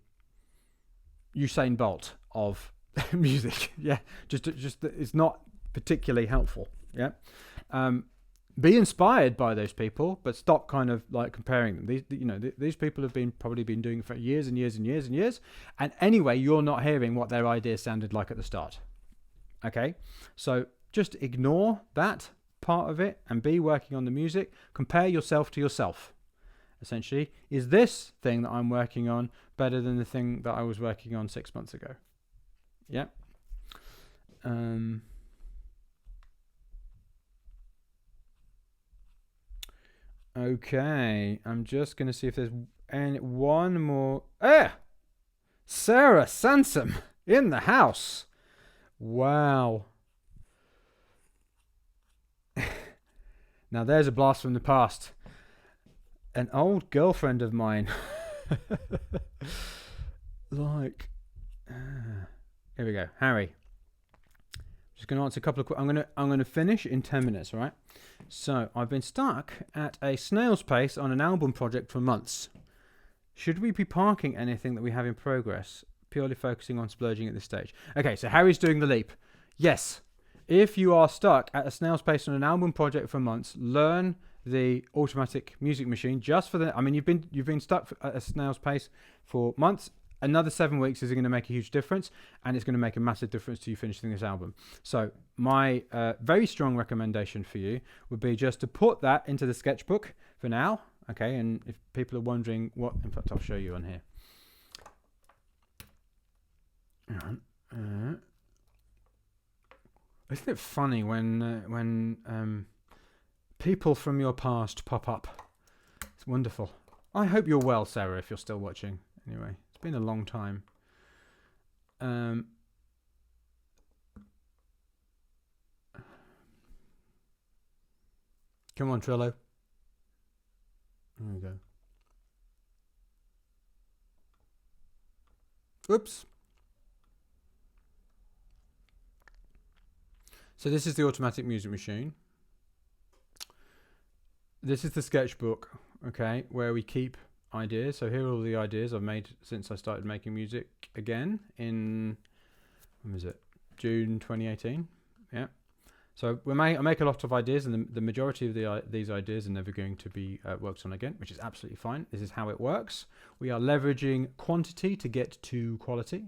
Usain Bolt of music. Yeah, just it's not particularly helpful. Yeah. Be inspired by those people, but stop kind of like comparing them. These people have probably been doing it for years and years and years and years. And anyway, you're not hearing what their ideas sounded like at the start. Okay, so just ignore that part of it and be working on the music. Compare yourself to yourself. Essentially, is this thing that I'm working on better than the thing that I was working on 6 months ago? Yeah. Okay, I'm just going to see if there's one more. Sarah Sansom in the house. Wow. Now there's a blast from the past. An old girlfriend of mine. Here we go. Harry. Just going to answer a couple of questions. I'm going to finish in 10 minutes, all right? So, I've been stuck at a snail's pace on an album project for months. Should we be parking anything that we have in progress, purely focusing on splurging at this stage? Okay, so Harry's doing the leap. Yes. If you are stuck at a snail's pace on an album project for months, learn the Automatic Music Machine just for you've been stuck at a snail's pace for months. Another 7 weeks is going to make a huge difference, and it's going to make a massive difference to you finishing this album. So my very strong recommendation for you would be just to put that into the sketchbook for now. Okay, and if people are wondering in fact, I'll show you on here. Isn't it funny when people from your past pop up? It's wonderful. I hope you're well, Sarah, if you're still watching. Anyway, it's been a long time. Come on, Trello. There we go. Oops. So this is the Automatic Music Machine. This is the sketchbook, okay, where we keep ideas. So here are all the ideas I've made since I started making music again in when was it? June 2018. Yeah. So I make a lot of ideas, and the majority of these ideas are never going to be worked on again, which is absolutely fine. This is how it works. We are leveraging quantity to get to quality.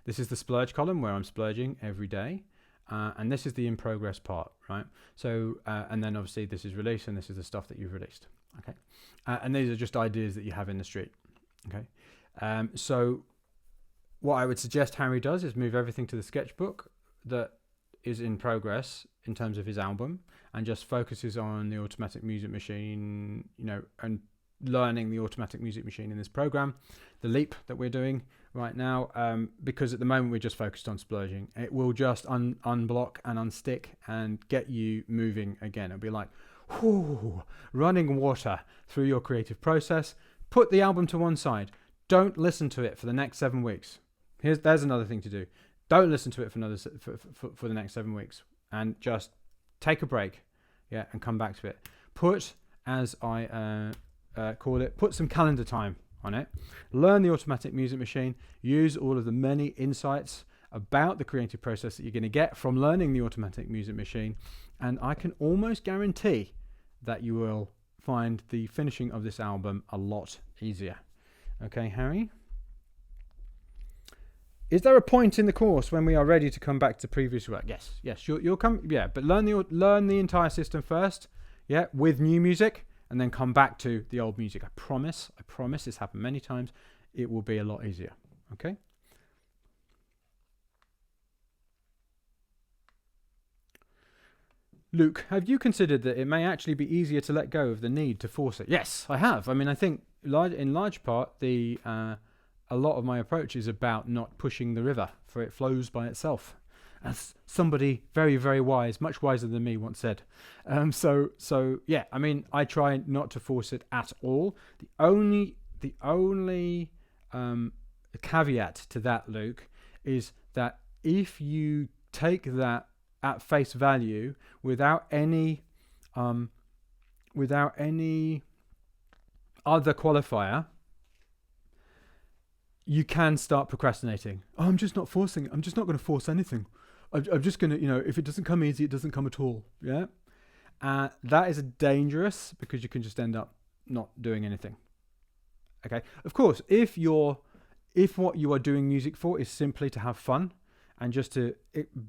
This is the splurge column where I'm splurging every day. And this is the in progress part, right? So, and then obviously this is release, and this is the stuff that you've released, okay? And these are just ideas that you have in the street, okay? So what I would suggest Harry does is move everything to the sketchbook that is in progress in terms of his album, and just focuses on the Automatic Music Machine, you know, and learning the Automatic Music Machine in this program, the leap that we're doing right now, because at the moment we're just focused on splurging. It will just unblock and unstick and get you moving again. It'll be like running water through your creative process. Put the album to one side. Don't listen to it for the next 7 weeks. There's another thing to do. Don't listen to it for the next 7 weeks, and just take a break, yeah, and come back to it. Put, as I call it, put some calendar time on it. Learn the Automatic Music Machine. Use all of the many insights about the creative process that you're going to get from learning the Automatic Music Machine, and I can almost guarantee that you will find the finishing of this album a lot easier. Okay, Harry? Is there a point in the course when we are ready to come back to previous work? Yes, you'll come. Yeah, but learn the entire system first. Yeah, with new music, and then come back to the old music. I promise. It's happened many times. It will be a lot easier. Okay. Luke, have you considered that it may actually be easier to let go of the need to force it? Yes, I have. I mean, I think in large part a lot of my approach is about not pushing the river, for it flows by itself, as somebody very, very wise, much wiser than me, once said. So yeah, I mean, I try not to force it at all. The only caveat to that, Luke, is that if you take that at face value without any other qualifier, you can start procrastinating. Oh, I'm just not forcing it. I'm just not going to force anything. I'm just going to, if it doesn't come easy, it doesn't come at all. Yeah. That is dangerous, because you can just end up not doing anything. Okay. Of course, if what you are doing music for is simply to have fun and just to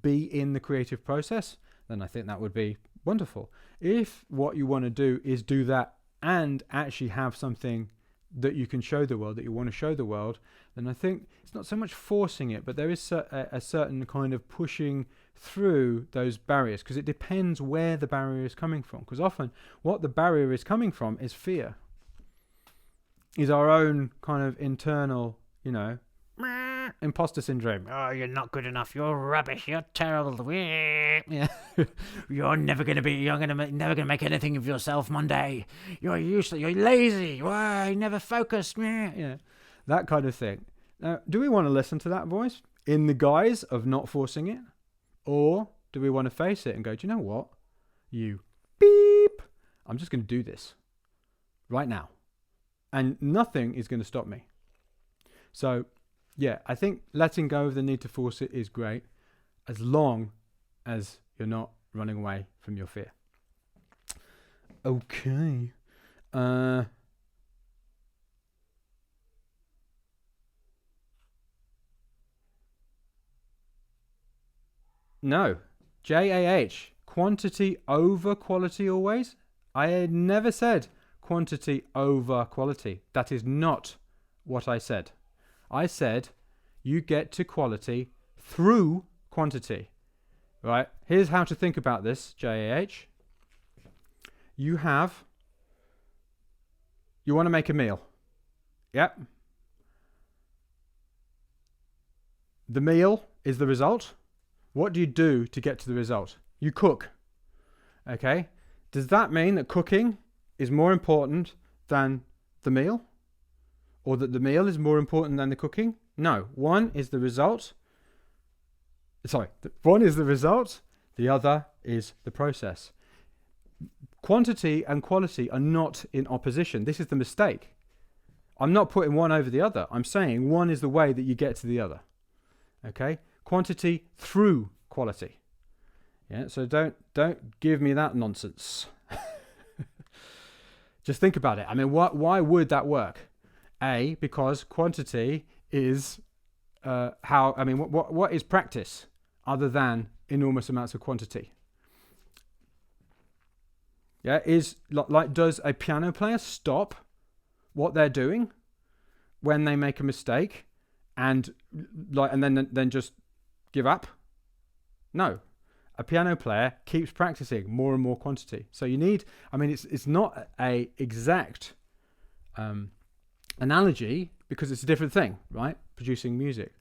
be in the creative process, then I think that would be wonderful. If what you want to do is do that and actually have something that you can show the world, that you want to show the world, then I think it's not so much forcing it, but there is a certain kind of pushing through those barriers, because it depends where the barrier is coming from. Because often what the barrier is coming from is fear, is our own kind of internal, imposter syndrome. Oh, you're not good enough. You're rubbish. You're terrible. Yeah. You're never gonna make anything of yourself, Monday. You're useless. You're lazy. You never focus. Yeah. That kind of thing. Now, do we want to listen to that voice in the guise of not forcing it, or do we want to face it and go, do you know what? You beep. I'm just going to do this right now, and nothing is going to stop me. So, yeah, I think letting go of the need to force it is great, as long as you're not running away from your fear. Okay. No. JAH. Quantity over quality always? I had never said quantity over quality. That is not what I said. I said you get to quality through quantity. Right? Here's how to think about this, JAH. You want to make a meal. Yep. The meal is the result. What do you do to get to the result? You cook. Okay? Does that mean that cooking is more important than the meal? Or that the meal is more important than the cooking? No. One is the result. One is the result. The other is the process. Quantity and quality are not in opposition. This is the mistake. I'm not putting one over the other. I'm saying one is the way that you get to the other. Okay? quantity through quality. Yeah, so don't give me that nonsense. Just think about it. I mean, why would that work? Because quantity is what is practice other than enormous amounts of quantity? Yeah, does a piano player stop what they're doing when they make a mistake and then just give up? No. A piano player keeps practicing more and more quantity. So you need, it's not a exact analogy because it's a different thing, right? Producing music.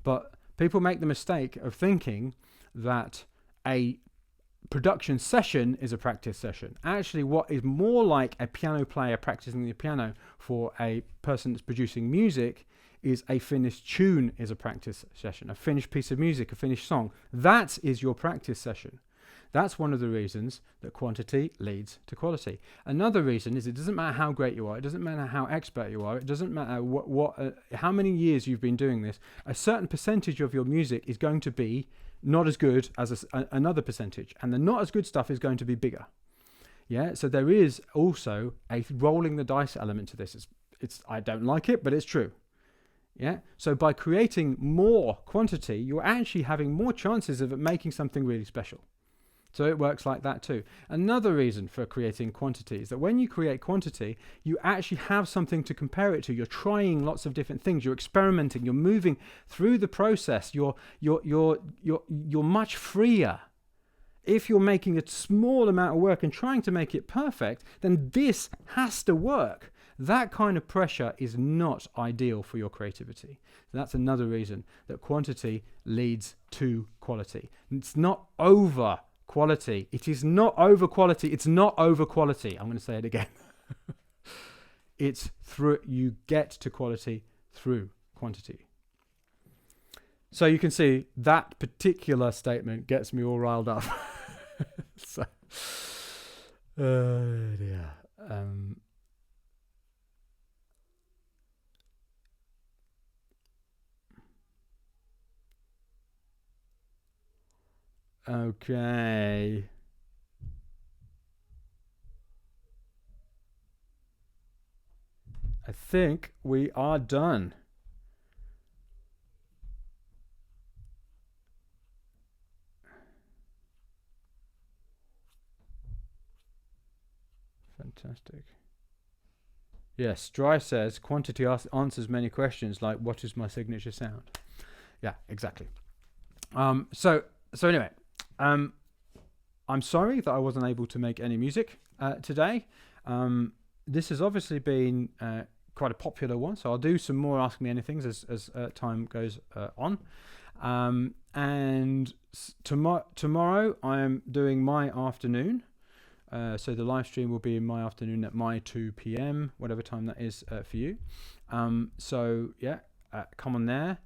But people make the mistake of thinking that a production session is a practice session. Actually, what is more like a piano player practicing the piano for a person that's producing music is a finished tune is a practice session. A finished piece of music, a finished song. That is your practice session. That's one of the reasons that quantity leads to quality. Another reason is it doesn't matter how great you are, it doesn't matter how expert you are, it doesn't matter how many years you've been doing this, a certain percentage of your music is going to be not as good as another percentage, and the not as good stuff is going to be bigger. Yeah, so there is also a rolling the dice element to this. It's I don't like it, but it's true. Yeah, so by creating more quantity, you're actually having more chances of making something really special. So it works like that too. Another reason for creating quantity is that when you create quantity, you actually have something to compare it to. You're trying lots of different things. You're experimenting. You're moving through the process. You're much freer. If you're making a small amount of work and trying to make it perfect, then this has to work. That kind of pressure is not ideal for your creativity. So that's another reason that quantity leads to quality. It's not over quality. It is not over quality. It's not over quality. I'm going to say it again. It's through, you get to quality through quantity. So you can see that particular statement gets me all riled up. So, dear. Okay. I think we are done. Fantastic. Yes, Dry says quantity answers many questions like what is my signature sound? Yeah, exactly. So anyway, I'm sorry that I wasn't able to make any music today. This has obviously been quite a popular one, so I'll do some more Ask Me Anythings as time goes on. And tomorrow I am doing my afternoon. So the live stream will be in my afternoon at my 2 p.m, whatever time that is for you. So yeah, come on there.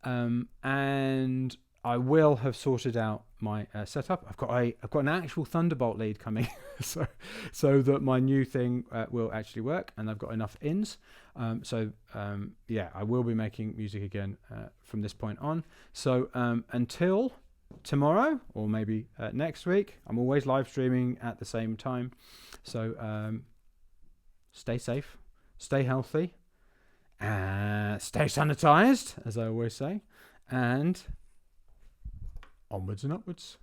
And I will have sorted out my setup. I've got an actual Thunderbolt lead coming, so that my new thing will actually work, and I've got enough ins. Yeah, I will be making music again from this point on. So until tomorrow, or maybe next week, I'm always live streaming at the same time. So stay safe, stay healthy, stay sanitized, as I always say, and onwards and upwards.